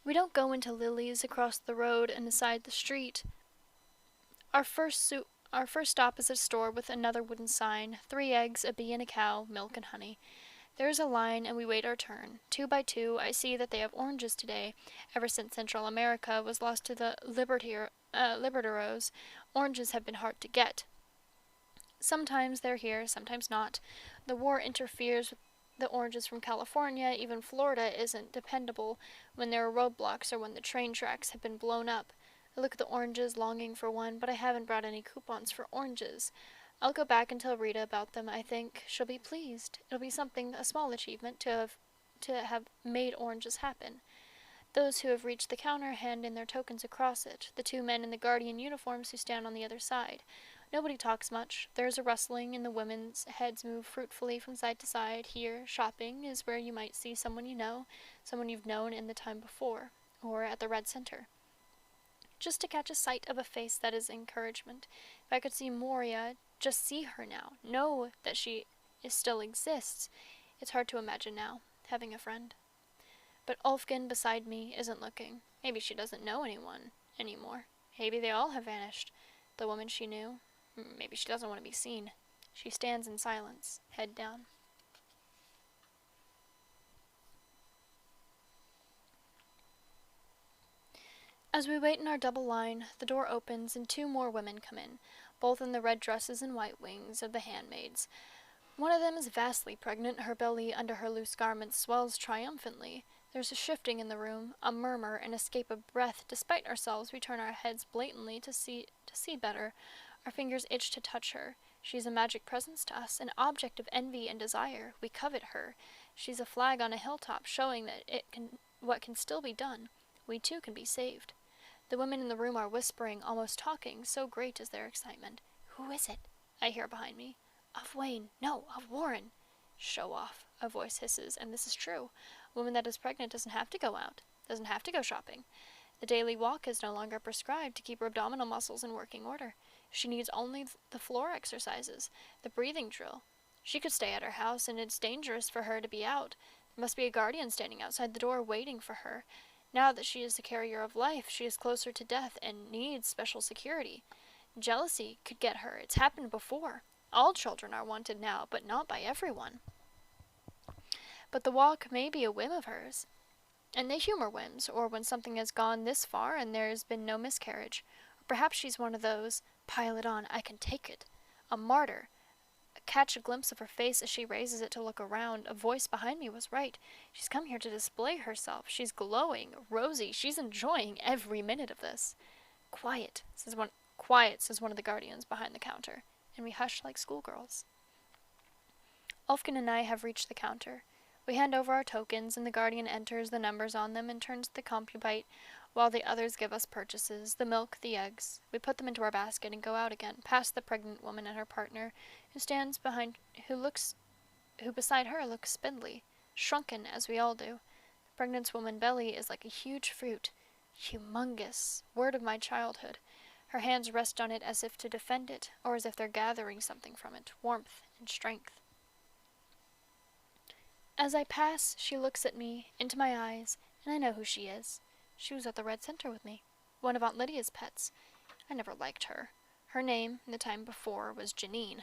We don't go into Lily's across the road and aside the street. Our first stop is a store with another wooden sign, 3 eggs, a bee and a cow, milk and honey. There is a line, and we wait our turn. 2 by 2, I see that they have oranges today. Ever since Central America was lost to the Libertaros, oranges have been hard to get. Sometimes they're here, sometimes not. The war interferes with the oranges from California. Even Florida isn't dependable when there are roadblocks or when the train tracks have been blown up. I look at the oranges, longing for one, but I haven't brought any coupons for oranges. I'll go back and tell Rita about them. I think she'll be pleased. It'll be a small achievement to have made oranges happen. Those who have reached the counter hand in their tokens across it, the 2 men in the guardian uniforms who stand on the other side. Nobody talks much. There is a rustling, and the women's heads move fruitfully from side to side. Here, shopping is where you might see someone you know, someone you've known in the time before, or at the Red Center. Just to catch a sight of a face that is encouragement. If I could see Moria, just see her now, know that she still exists. It's hard to imagine now, having a friend. But Ulfkin beside me isn't looking. Maybe she doesn't know anyone anymore. Maybe they all have vanished. The woman she knew. Maybe she doesn't want to be seen. She stands in silence, head down. As we wait in our double line, the door opens and 2 more women come in, both in the red dresses and white wings of the handmaids. One of them is vastly pregnant. Her belly under her loose garments swells triumphantly. There's a shifting in the room, a murmur, an escape of breath. Despite ourselves, we turn our heads blatantly to see better. Our fingers itch to touch her. She's a magic presence to us, an object of envy and desire. We covet her. She's a flag on a hilltop, showing that what can still be done. We too can be saved. The women in the room are whispering, almost talking, so great is their excitement. Who is it? I hear behind me. Of Wayne. No, of Warren. Show off, a voice hisses, and this is true. A woman that is pregnant doesn't have to go out, doesn't have to go shopping. The daily walk is no longer prescribed to keep her abdominal muscles in working order. She needs only the floor exercises, the breathing drill. She could stay at her house, and it's dangerous for her to be out. There must be a guardian standing outside the door waiting for her. Now that she is the carrier of life, she is closer to death and needs special security. Jealousy could get her. It's happened before. All children are wanted now, but not by everyone. But the walk may be a whim of hers, and they humor whims, or when something has gone this far and there has been no miscarriage. Or perhaps she's one of those, pile it on, I can take it. A martyr. Catch a glimpse of her face as she raises it to look around. A voice behind me was right. She's come here to display herself. She's glowing, rosy. She's enjoying every minute of this. Quiet, says one of the guardians behind the counter, and we hush like schoolgirls. Ulfkin and I have reached the counter. We hand over our tokens, and the guardian enters the numbers on them and turns the compubite, while the others give us purchases, the milk, the eggs. We put them into our basket and go out again, past the pregnant woman and her partner, who beside her looks spindly, shrunken as we all do. The pregnant woman's belly is like a huge fruit, humongous, word of my childhood. Her hands rest on it as if to defend it, or as if they're gathering something from it, warmth and strength. As I pass, she looks at me, into my eyes, and I know who she is. She was at the Red Center with me, one of Aunt Lydia's pets. I never liked her. Her name, the time before, was Janine.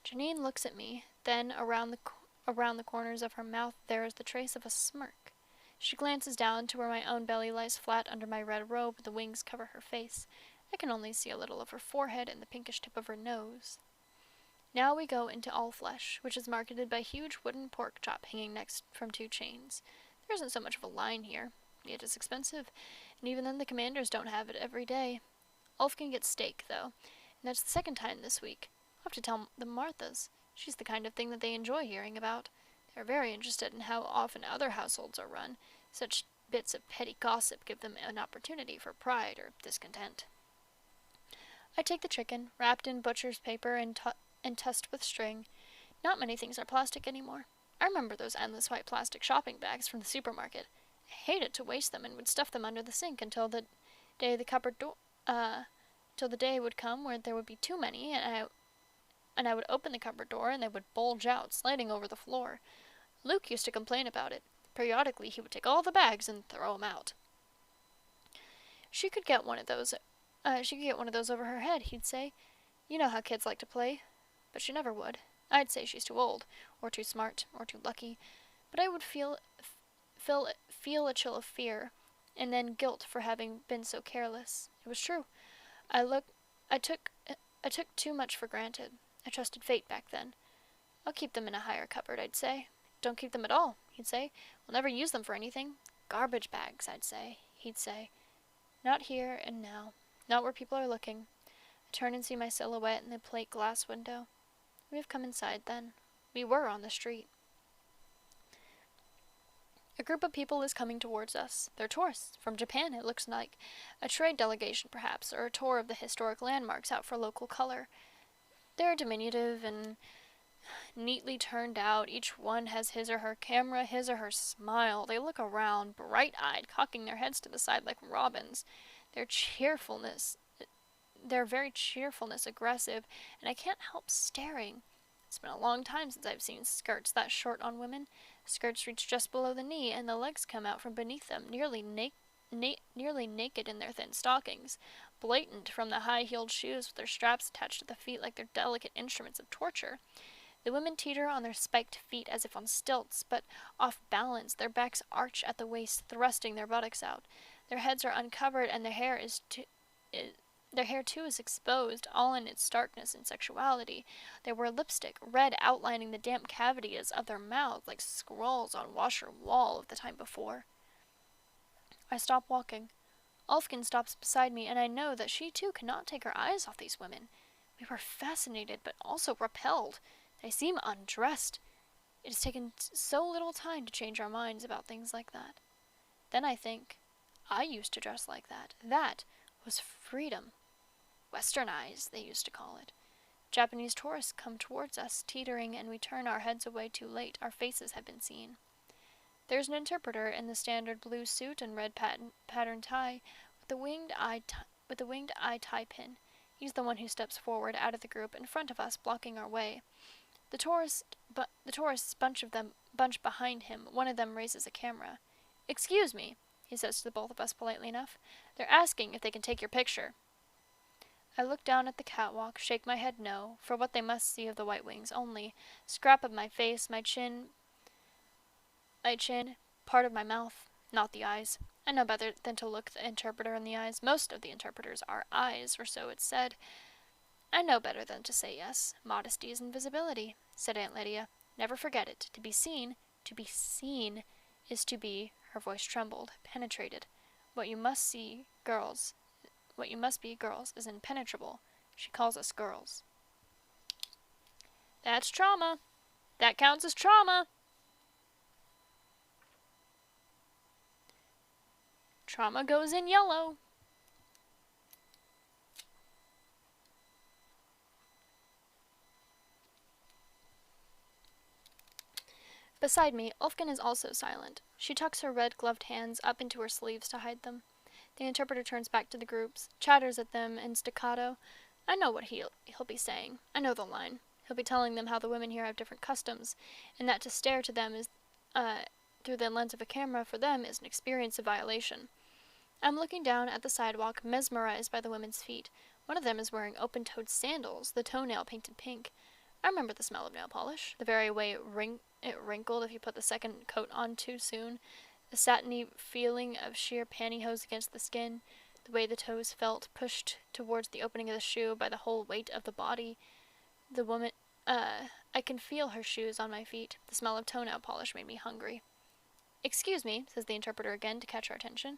Janine looks at me, then around the corners of her mouth there is the trace of a smirk. She glances down to where my own belly lies flat under my red robe, and the wings cover her face. I can only see a little of her forehead and the pinkish tip of her nose. Now we go into all flesh, which is marketed by a huge wooden pork chop hanging next from 2 chains. There isn't so much of a line here. It is expensive, and even then the commanders don't have it every day. Ulfkin gets steak, though, and that's the 2nd time this week. I'll have to tell the Marthas. She's the kind of thing that they enjoy hearing about. They're very interested in how often other households are run. Such bits of petty gossip give them an opportunity for pride or discontent. I take the chicken, wrapped in butcher's paper and tussed with string. Not many things are plastic anymore. I remember those endless white plastic shopping bags from the supermarket. I hated to waste them and would stuff them under the sink until the day would come where there would be too many, and I would open the cupboard door and they would bulge out, sliding over the floor. Luke used to complain about it. Periodically he would take all the bags and throw them out. She could get one of those over her head, he'd say. You know how kids like to play. But she never would. I'd say she's too old, or too smart, or too lucky, but I would feel a chill of fear, and then guilt for having been so careless. It was true. I took too much for granted. I trusted fate back then. I'll keep them in a higher cupboard, I'd say. Don't keep them at all, he'd say. We'll never use them for anything. Garbage bags, I'd say. He'd say. Not here and now. Not where people are looking. I turn and see my silhouette in the plate glass window. We have come inside then. We were on the street. A group of people is coming towards us. They're tourists. From Japan, it looks like. A trade delegation, perhaps, or a tour of the historic landmarks out for local color. They're diminutive and neatly turned out. Each one has his or her camera, his or her smile. They look around, bright-eyed, cocking their heads to the side like robins. Their very cheerfulness aggressive, and I can't help staring. It's been a long time since I've seen skirts that short on women. Skirts reach just below the knee, and the legs come out from beneath them, nearly naked in their thin stockings, blatant from the high-heeled shoes with their straps attached to the feet like they're delicate instruments of torture. The women teeter on their spiked feet as if on stilts, but off balance. Their backs arch at the waist, thrusting their buttocks out. Their heads are uncovered, and their hair too is exposed, all in its starkness and sexuality. They wear lipstick, red outlining the damp cavities of their mouths like scrawls on washer wall of the time before. I stop walking. Ulfkin stops beside me, and I know that she too cannot take her eyes off these women. We were fascinated, but also repelled. They seem undressed. It has taken so little time to change our minds about things like that. Then I think, I used to dress like that. That was freedom. Westernized, they used to call it. Japanese tourists come towards us, teetering, and we turn our heads away too late. Our faces have been seen. There's an interpreter in the standard blue suit and red pattern tie with the winged eye tie pin. He's the one who steps forward out of the group in front of us, blocking our way. The tourists bunch behind him. One of them raises a camera. "Excuse me," he says to the both of us politely enough. "They're asking if they can take your picture." I look down at the catwalk, shake my head no, for what they must see of the white wings only, scrap of my face, my chin, part of my mouth, not the eyes. I know better than to look the interpreter in the eyes. Most of the interpreters are eyes, or so it's said. I know better than to say yes. Modesty is invisibility, said Aunt Lydia. Never forget it. To be seen is to be, her voice trembled, penetrated. What you must be, girls, is impenetrable. She calls us girls. That's trauma. That counts as trauma. Trauma goes in yellow. Beside me, Ulfkin is also silent. She tucks her red-gloved hands up into her sleeves to hide them. The interpreter turns back to the groups, chatters at them in staccato. I know what he'll be saying. I know the line. He'll be telling them how the women here have different customs, and that to stare to them is, through the lens of a camera for them is an experience of violation. I'm looking down at the sidewalk, mesmerized by the women's feet. One of them is wearing open-toed sandals, the toenail painted pink. I remember the smell of nail polish, the very way it wrinkled if you put the second coat on too soon, the satiny feeling of sheer pantyhose against the skin, the way the toes felt, pushed towards the opening of the shoe by the whole weight of the body. The woman, I can feel her shoes on my feet. The smell of toenail polish made me hungry. Excuse me, says the interpreter again to catch our attention.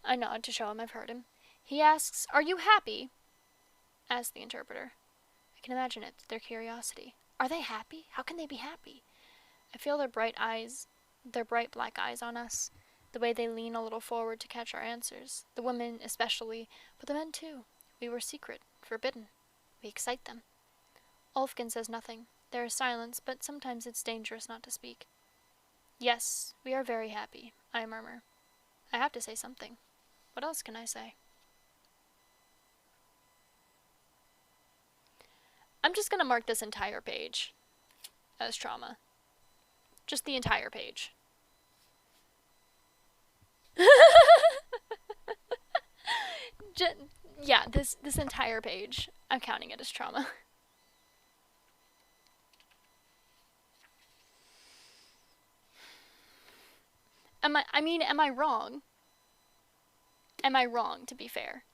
I nod to show him I've heard him. He asks, Are you happy? Asks the interpreter. I can imagine it, their curiosity. Are they happy? How can they be happy? I feel their bright black eyes on us, the way they lean a little forward to catch our answers. The women especially, but the men too. We were secret, forbidden. We excite them. Ulfkin says nothing. There is silence, but sometimes it's dangerous not to speak. Yes, we are very happy, I murmur. I have to say something. What else can I say? I'm just going to mark this entire page as trauma. Just the entire page. Yeah, this entire page. I'm counting it as trauma. Am I wrong? Am I wrong, to be fair?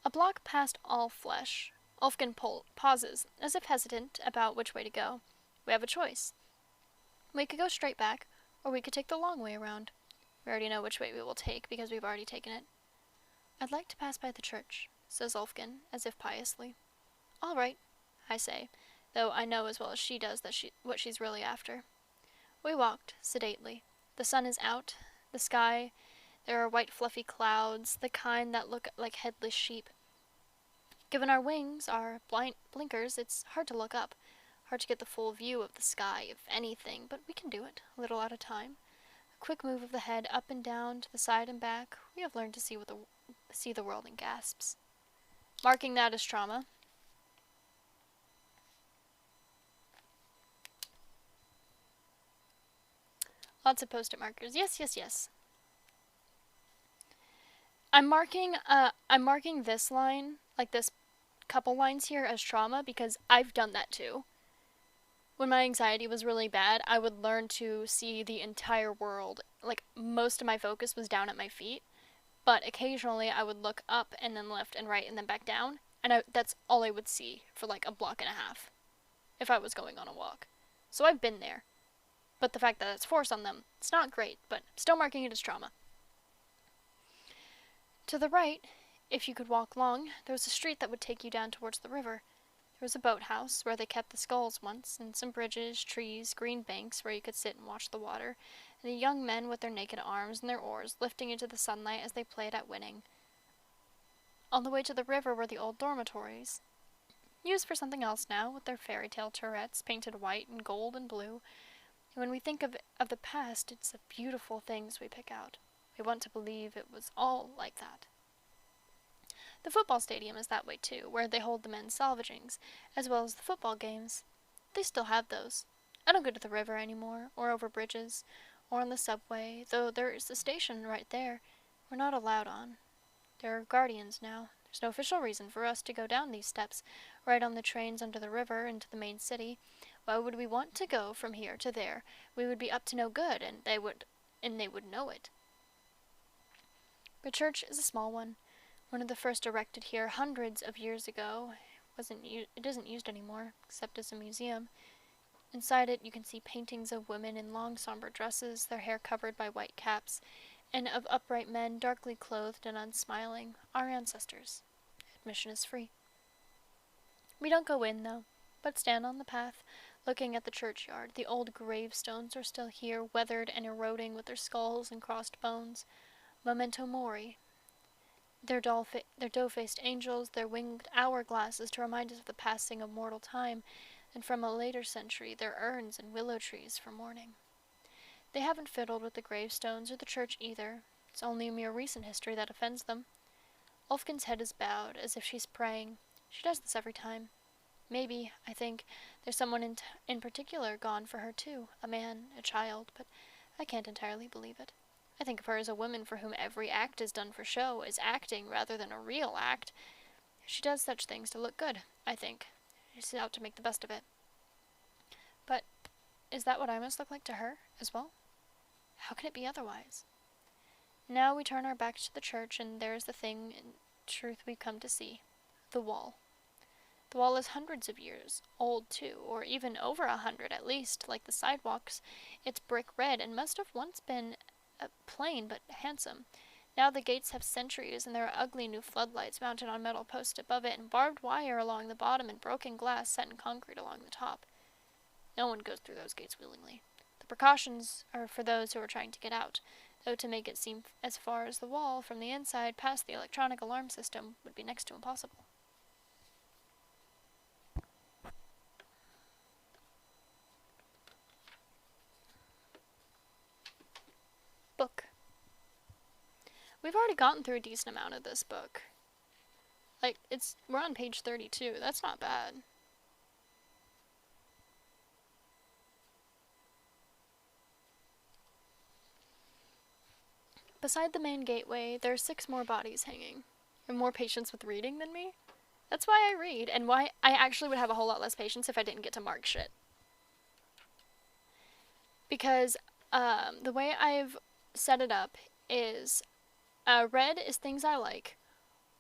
A block past all flesh. Ulfkin pauses, as if hesitant about which way to go. We have a choice. We could go straight back, or we could take the long way around. We already know which way we will take, because we've already taken it. I'd like to pass by the church, says Ulfkin, as if piously. All right, I say, though I know as well as she does what she's really after. We walked, sedately. The sun is out. The sky, there are white fluffy clouds, the kind that look like headless sheep. Given our wings, our blinkers, it's hard to look up, hard to get the full view of the sky, if anything, but we can do it, a little at a time. A quick move of the head up and down, to the side and back. We have learned to see the world in gasps. Marking that as trauma. Lots of post-it markers. Yes, yes, yes. I'm marking this line, like this couple lines here, as trauma because I've done that too. When my anxiety was really bad, I would learn to see the entire world. Like, most of my focus was down at my feet, but occasionally I would look up and then left and right and then back down, and that's all I would see for like a block and a half if I was going on a walk. So I've been there. But the fact that it's forced on them, it's not great, but still marking it as trauma. To the right, if you could walk long, there was a street that would take you down towards the river. There was a boathouse where they kept the sculls once, and some bridges, trees, green banks where you could sit and watch the water, and the young men with their naked arms and their oars lifting into the sunlight as they played at winning. On the way to the river were the old dormitories, used for something else now, with their fairy tale turrets painted white and gold and blue. And when we think of the past, it's the beautiful things we pick out. We want to believe it was all like that. The football stadium is that way too, where they hold the men's salvagings, as well as the football games. They still have those. I don't go to the river anymore, or over bridges, or on the subway, though there is a station right there we're not allowed on. There are guardians now. There's no official reason for us to go down these steps, ride on the trains under the river into the main city. Why would we want to go from here to there? We would be up to no good, and they would know it. The church is a small one of the first erected here hundreds of years ago. It isn't used anymore, except as a museum. Inside it, you can see paintings of women in long, somber dresses, their hair covered by white caps, and of upright men, darkly clothed and unsmiling, our ancestors. Admission is free. We don't go in, though, but stand on the path, looking at the churchyard. The old gravestones are still here, weathered and eroding with their skulls and crossed bones. Memento mori. Their dough-faced angels, their winged hourglasses to remind us of the passing of mortal time, and from a later century, their urns and willow trees for mourning. They haven't fiddled with the gravestones or the church either. It's only a mere recent history that offends them. Ulfkin's head is bowed, as if she's praying. She does this every time. Maybe, I think, there's someone in particular gone for her too, a man, a child, but I can't entirely believe it. I think of her as a woman for whom every act is done for show, is acting rather than a real act. She does such things to look good, I think. She's out to make the best of it. But is that what I must look like to her, as well? How can it be otherwise? Now we turn our backs to the church, and there's the thing in truth we've come to see. The wall. The wall is hundreds of years old, too, or even over 100 at least, like the sidewalks. It's brick red, and must have once been plain but handsome. Now the gates have centuries, and there are ugly new floodlights mounted on metal posts above it, and barbed wire along the bottom, and broken glass set in concrete along the top. No one goes through those gates willingly. The precautions are for those who are trying to get out, though to make it seem as far as the wall from the inside past the electronic alarm system would be next to impossible. Book. We've already gotten through a decent amount of this book. We're on page 32. That's not bad. Beside the main gateway, there are 6 more bodies hanging. You have more patience with reading than me? That's why I read, and why I actually would have a whole lot less patience if I didn't get to mark shit. Because the way I've set it up is red is things I like,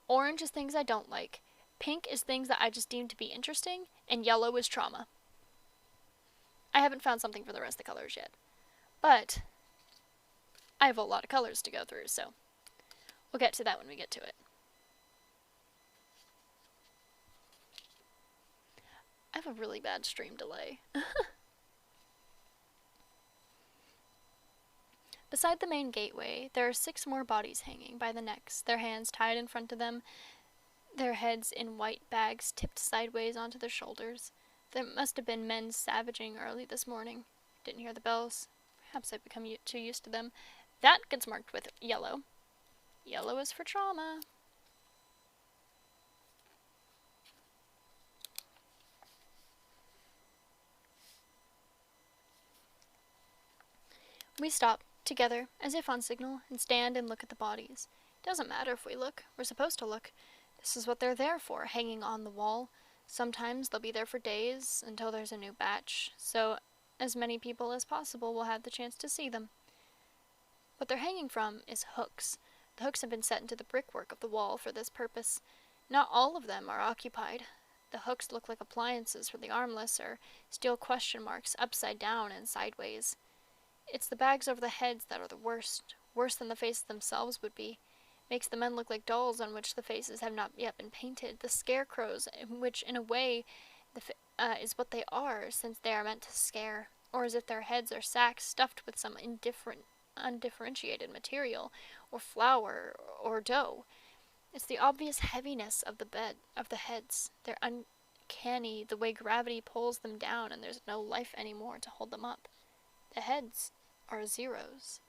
orange is things I don't like, pink is things that I just deem to be interesting, and yellow is trauma. I haven't found something for the rest of the colors yet. But I have a lot of colors to go through, so we'll get to that when we get to it. I have a really bad stream delay. Beside the main gateway, there are 6 more bodies hanging by the necks, their hands tied in front of them, their heads in white bags tipped sideways onto their shoulders. There must have been men savaging early this morning. Didn't hear the bells. Perhaps I've become too used to them. That gets marked with yellow. Yellow is for trauma. We stop, together, as if on signal, and stand and look at the bodies. It doesn't matter if we look. We're supposed to look. This is what they're there for, hanging on the wall. Sometimes they'll be there for days, until there's a new batch, so as many people as possible will have the chance to see them. What they're hanging from is hooks. The hooks have been set into the brickwork of the wall for this purpose. Not all of them are occupied. The hooks look like appliances for the armless, or steel question marks upside down and sideways. It's the bags over the heads that are the worst, worse than the faces themselves would be. Makes the men look like dolls on which the faces have not yet been painted, the scarecrows, which in a way is what they are, since they are meant to scare, or as if their heads are sacks stuffed with some undifferentiated material, or flour, or dough. It's the obvious heaviness of the heads. They're uncanny, the way gravity pulls them down and there's no life anymore to hold them up. The heads are zeros.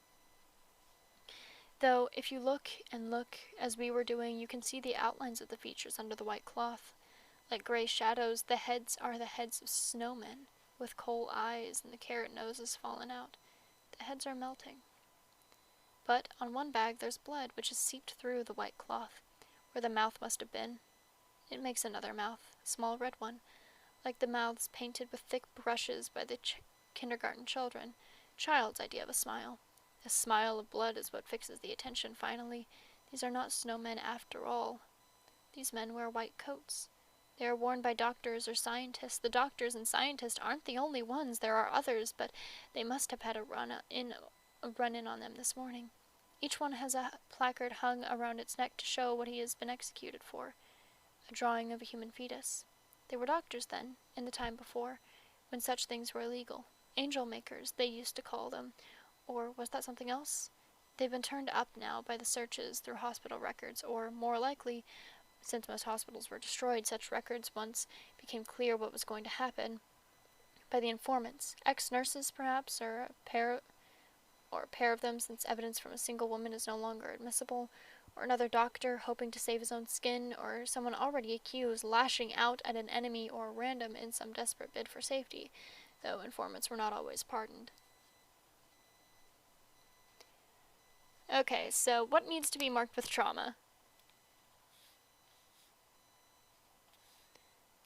Though, if you look and look, as we were doing, you can see the outlines of the features under the white cloth. Like gray shadows, the heads are the heads of snowmen, with coal eyes and the carrot noses fallen out. The heads are melting. But on one bag there's blood, which has seeped through the white cloth, where the mouth must have been. It makes another mouth, a small red one, like the mouths painted with thick brushes by the kindergarten children. Child's idea of a smile. A smile of blood is what fixes the attention finally. These are not snowmen after all. These men wear white coats. They are worn by doctors or scientists. The doctors and scientists aren't the only ones. There are others, but they must have had a run-in on them this morning. Each one has a placard hung around its neck to show what he has been executed for. A drawing of a human fetus. They were doctors then, in the time before, when such things were illegal. Angel makers, they used to call them. Or was that something else? They've been turned up now by the searches through hospital records, or, more likely, since most hospitals were destroyed, such records once became clear what was going to happen, by the informants, ex-nurses perhaps, or a pair of them, since evidence from a single woman is no longer admissible, or another doctor hoping to save his own skin, or someone already accused lashing out at an enemy or random in some desperate bid for safety, though informants were not always pardoned. Okay, so what needs to be marked with trauma?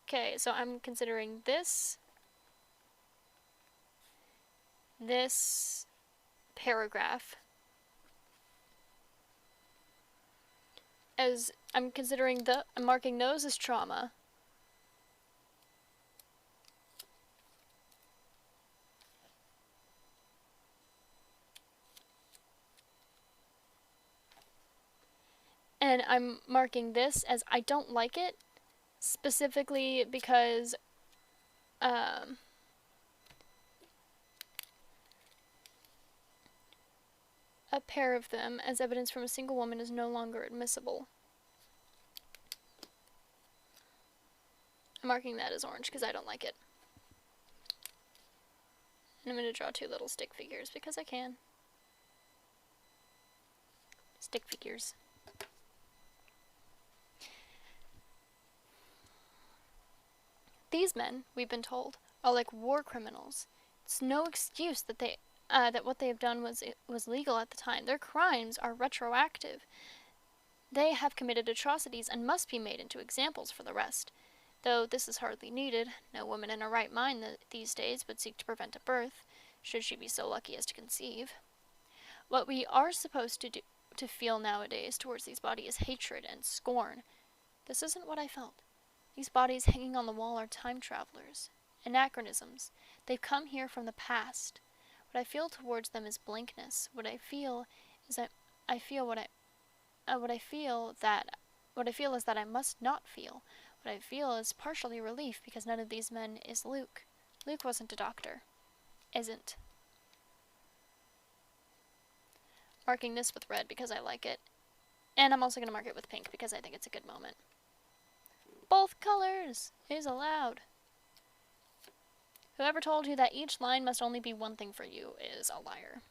Okay, so I'm considering this paragraph as I'm marking those as trauma. And I'm marking this as I don't like it, specifically because a pair of them as evidence from a single woman is no longer admissible. I'm marking that as orange because I don't like it. And I'm going to draw two little stick figures because I can. Stick figures. These men, we've been told, are like war criminals. It's no excuse that that what they have done was legal at the time. Their crimes are retroactive. They have committed atrocities and must be made into examples for the rest. Though this is hardly needed, no woman in her right mind these days would seek to prevent a birth, should she be so lucky as to conceive. What we are supposed to feel nowadays towards these bodies is hatred and scorn. This isn't what I felt. These bodies hanging on the wall are time travelers, anachronisms. They've come here from the past. What I feel towards them is blankness. What I feel is that I feel is that I must not feel. What I feel is partially relief because none of these men is Luke. Luke wasn't a doctor. Isn't. Marking this with red because I like it. And I'm also going to mark it with pink because I think it's a good moment. Both colors is allowed. Whoever told you that each line must only be one thing for you is a liar.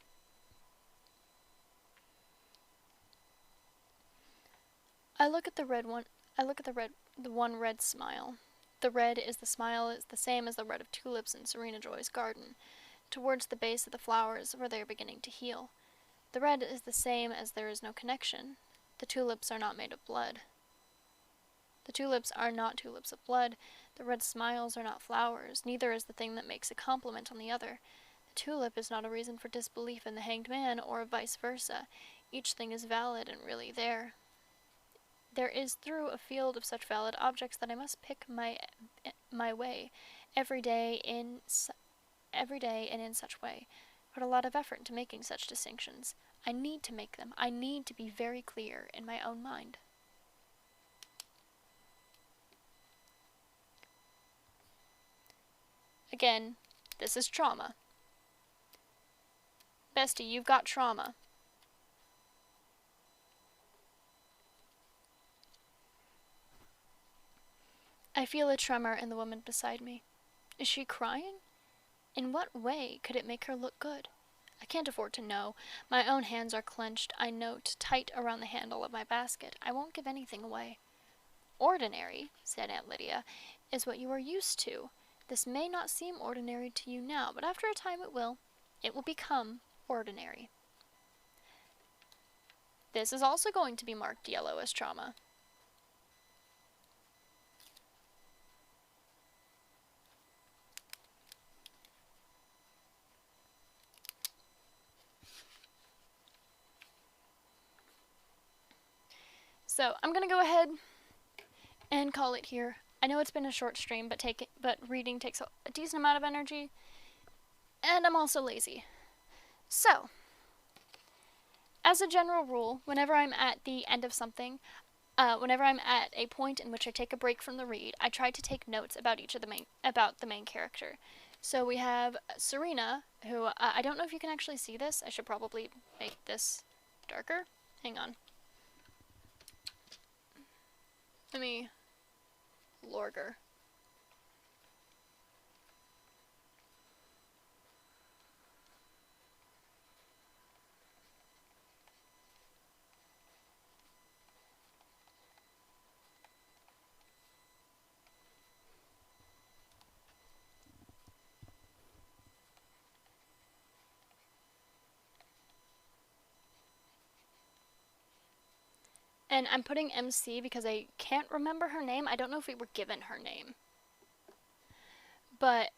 I look at the one red smile. The red is the smile is the same as the red of tulips in Serena Joy's garden, towards the base of the flowers where they are beginning to heal. The red is the same as there is no connection. The tulips are not made of blood. The tulips are not tulips of blood. The red smiles are not flowers. Neither is the thing that makes a compliment on the other. The tulip is not a reason for disbelief in the hanged man, or vice versa. Each thing is valid and really there. There is through a field of such valid objects that I must pick my way every day and in such way. Put a lot of effort into making such distinctions. I need to make them. I need to be very clear in my own mind. Again, this is trauma. Bestie, you've got trauma. I feel a tremor in the woman beside me. Is she crying? In what way could it make her look good? I can't afford to know. My own hands are clenched, I note, tight around the handle of my basket. I won't give anything away. Ordinary, said Aunt Lydia, is what you are used to. This may not seem ordinary to you now, but after a time it will. It will become ordinary. This is also going to be marked yellow as trauma. So I'm gonna go ahead and call it here. I know it's been a short stream, but reading takes a decent amount of energy, and I'm also lazy. So, as a general rule, whenever I'm at the end of something, whenever I'm at a point in which I take a break from the read, I try to take notes about the main character. So we have Serena, who I don't know if you can actually see this. I should probably make this darker. Hang on. Let me Lorger. And I'm putting MC because I can't remember her name. I don't know if we were given her name. But,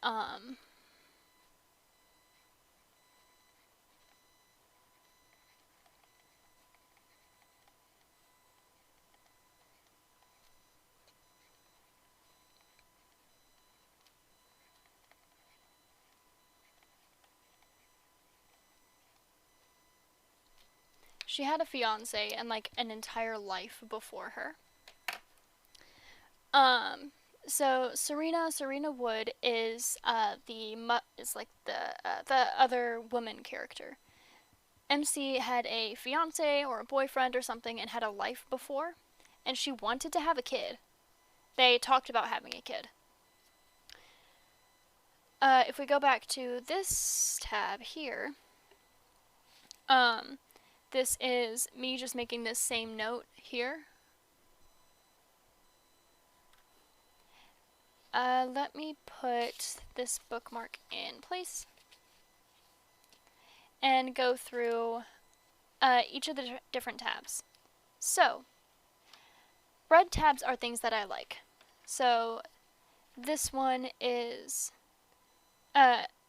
she had a fiance and like an entire life before her. So Serena Wood is the other woman character. MC had a fiance or a boyfriend or something and had a life before, and she wanted to have a kid. They talked about having a kid. If we go back to this tab here, this is me just making this same note here. Let me put this bookmark in place and go through each of the different tabs. So, red tabs are things that I like. So, this one is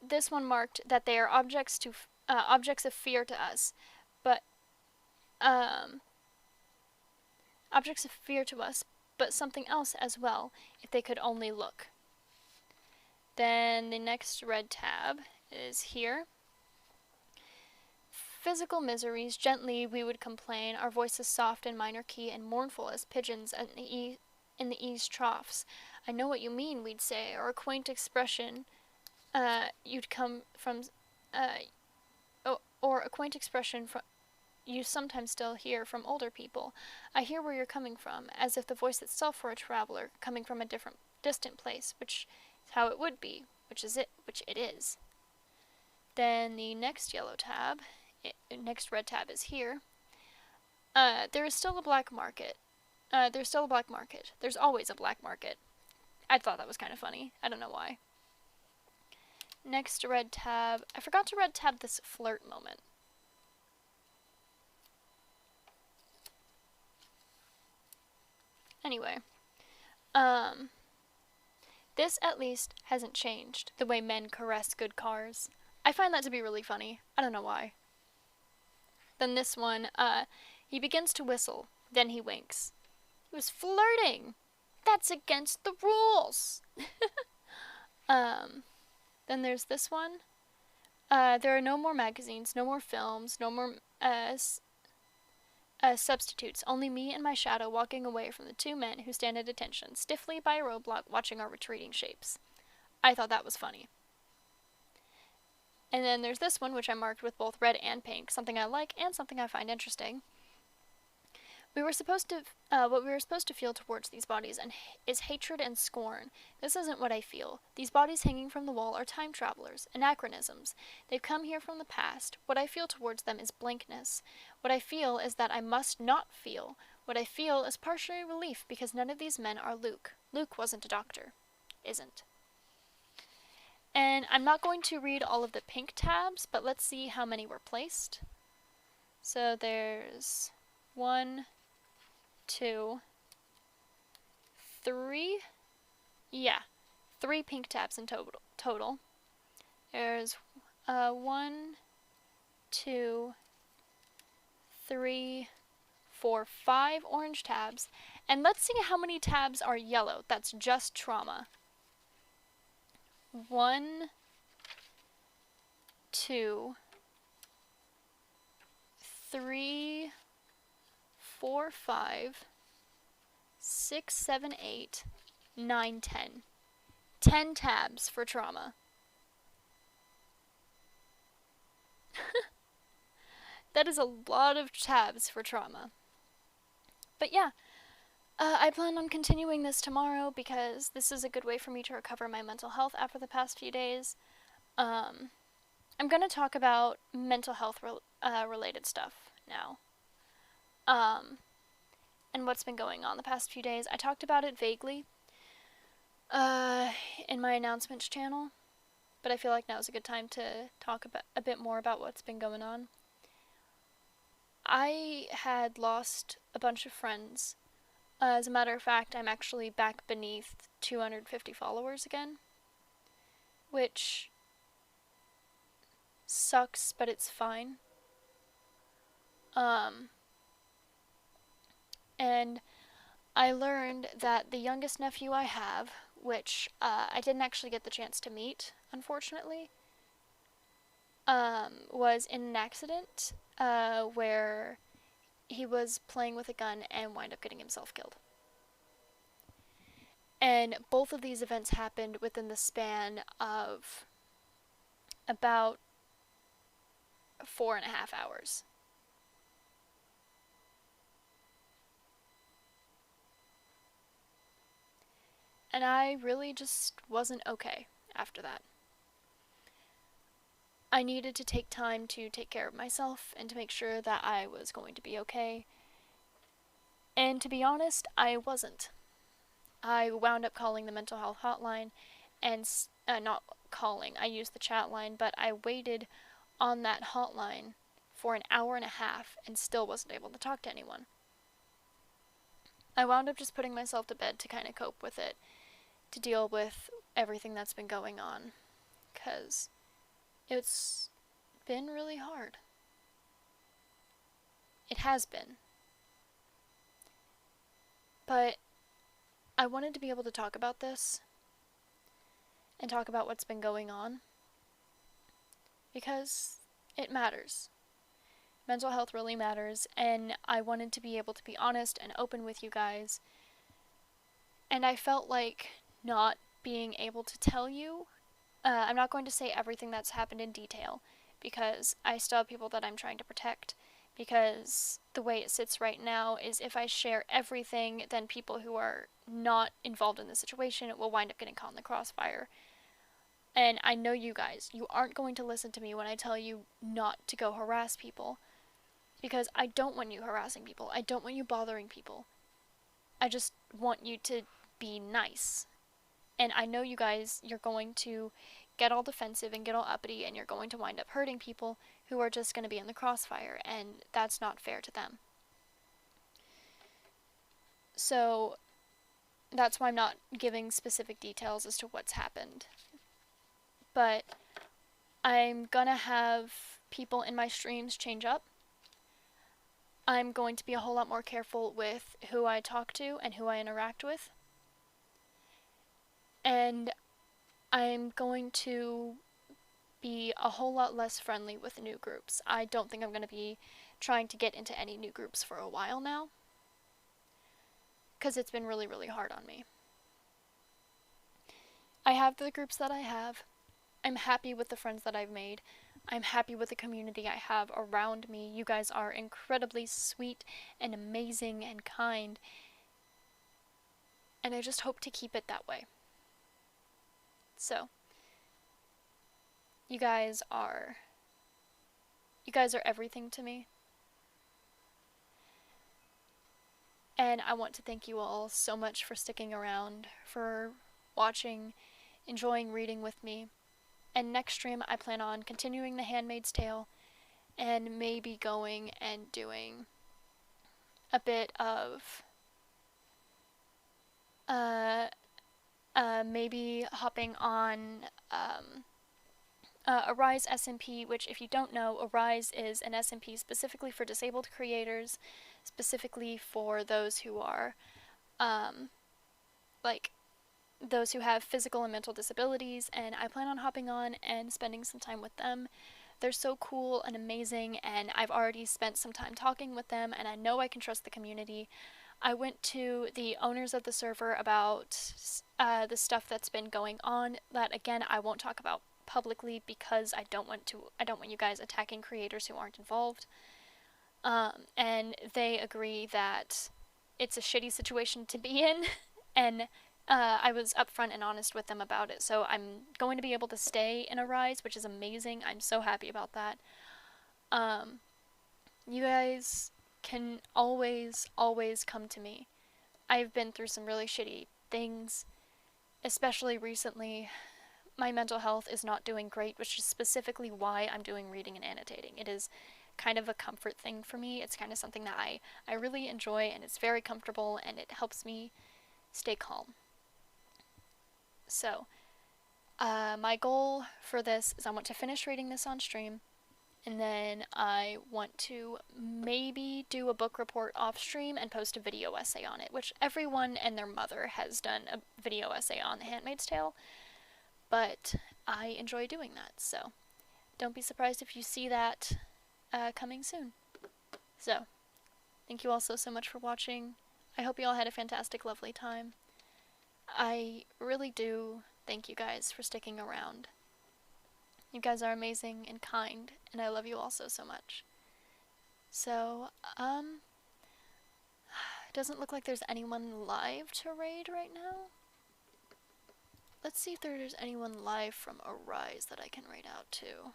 this one marked that they are objects of fear to us, but objects of fear to us, but something else as well, if they could only look. Then the next red tab is here. Physical miseries, gently we would complain, our voices soft and minor key and mournful as pigeons in the eaves troughs. I know what you mean, we'd say, or a quaint expression you'd come from, or a quaint expression from you sometimes still hear from older people. I hear where you're coming from, as if the voice itself were a traveler coming from a distant place, which is how it would be, which it is. Then the next next red tab is here. There is still a black market. There's still a black market. There's always a black market. I thought that was kind of funny. I don't know why. Next red tab. I forgot to red tab this flirt moment. Anyway, this at least hasn't changed, the way men caress good cars. I find that to be really funny. I don't know why. Then this one, he begins to whistle, then he winks. He was flirting! That's against the rules! Then there's this one. There are no more magazines, no more films, no more, substitutes, only me and my shadow walking away from the two men who stand at attention, stiffly by a roadblock watching our retreating shapes. I thought that was funny. And then there's this one, which I marked with both red and pink, something I like and something I find interesting. What we were supposed to feel towards these bodies is hatred and scorn. This isn't what I feel. These bodies hanging from the wall are time travelers, anachronisms. They've come here from the past. What I feel towards them is blankness. What I feel is that I must not feel. What I feel is partially relief because none of these men are Luke. Luke wasn't a doctor. Isn't. And I'm not going to read all of the pink tabs, but let's see how many were placed. So there's 1, 2, 3. Yeah, 3 pink tabs in total. There's 1, 2, 3, 4, 5 orange tabs. And let's see how many tabs are yellow. That's just trauma. 1, 2, 3, 4, 5, 6, 7, 8, 9, 10. 10 tabs for trauma. That is a lot of tabs for trauma. But yeah, I plan on continuing this tomorrow because this is a good way for me to recover my mental health after the past few days. I'm going to talk about mental health related stuff now. And what's been going on the past few days. I talked about it vaguely in my announcements channel, but I feel like now is a good time to talk about a bit more about what's been going on. I had lost a bunch of friends. As a matter of fact, I'm actually back beneath 250 followers again, which sucks, but it's fine. And I learned that the youngest nephew I have, which I didn't actually get the chance to meet, unfortunately, was in an accident where he was playing with a gun and wound up getting himself killed. And both of these events happened within the span of about 4.5 hours. And I really just wasn't okay after that. I needed to take time to take care of myself and to make sure that I was going to be okay. And to be honest, I wasn't. I wound up calling the mental health hotline and not calling, I used the chat line, but I waited on that hotline for an hour and a half and still wasn't able to talk to anyone. I wound up just putting myself to bed to kind of cope with it, to deal with everything that's been going on, because it's been really hard. It has been. But I wanted to be able to talk about this and talk about what's been going on because it matters. Mental health really matters, and I wanted to be able to be honest and open with you guys. And I felt like not being able to tell you, I'm not going to say everything that's happened in detail because I still have people that I'm trying to protect. Because the way it sits right now is if I share everything, then people who are not involved in the situation will wind up getting caught in the crossfire. And I know you guys, you aren't going to listen to me when I tell you not to go harass people. Because I don't want you harassing people. I don't want you bothering people. I just want you to be nice. And I know you guys, you're going to get all defensive and get all uppity, and you're going to wind up hurting people who are just going to be in the crossfire, and that's not fair to them. So that's why I'm not giving specific details as to what's happened. But I'm gonna have people in my streams change up. I'm going to be a whole lot more careful with who I talk to and who I interact with. And I'm going to be a whole lot less friendly with new groups. I don't think I'm going to be trying to get into any new groups for a while now, because it's been really, really hard on me. I have the groups that I have. I'm happy with the friends that I've made. I'm happy with the community I have around me. You guys are incredibly sweet and amazing and kind, and I just hope to keep it that way. So, you guys are everything to me. And I want to thank you all so much for sticking around, for watching, enjoying reading with me. And next stream, I plan on continuing the Handmaid's Tale and maybe going and doing a bit of maybe hopping on Arise SMP, which, if you don't know, Arise is an SMP specifically for disabled creators, specifically for those who are like those who have physical and mental disabilities, and I plan on hopping on and spending some time with them. They're so cool and amazing, and I've already spent some time talking with them, and I know I can trust the community. I went to the owners of the server about the stuff that's been going on that, again, I won't talk about publicly because I don't want you guys attacking creators who aren't involved. And they agree that it's a shitty situation to be in, and I was upfront and honest with them about it. So I'm going to be able to stay in Arise, which is amazing. I'm so happy about that. You guys can always, always come to me. I've been through some really shitty things, especially recently. My mental health is not doing great, which is specifically why I'm doing reading and annotating. It is kind of a comfort thing for me. It's kind of something that I really enjoy, and it's very comfortable, and it helps me stay calm. So, my goal for this is I want to finish reading this on stream, and then I want to maybe do a book report off stream and post a video essay on it, which everyone and their mother has done a video essay on The Handmaid's Tale, but I enjoy doing that, so don't be surprised if you see that coming soon. So, thank you all so much for watching. I hope you all had a fantastic, lovely time. I really do thank you guys for sticking around. You guys are amazing and kind, and I love you all so much. So, doesn't look like there's anyone live to raid right now. Let's see if there's anyone live from Arise that I can raid out to.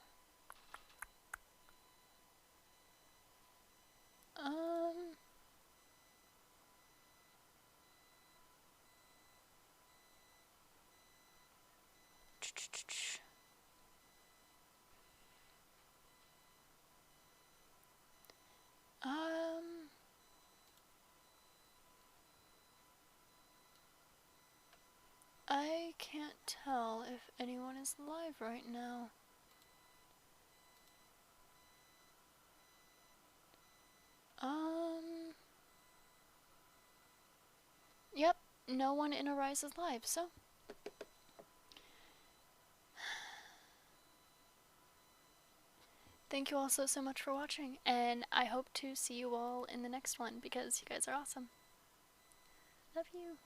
I can't tell if anyone is live right now. Yep, no one in Arise is live, so. Thank you all so much for watching, and I hope to see you all in the next one because you guys are awesome. Love you.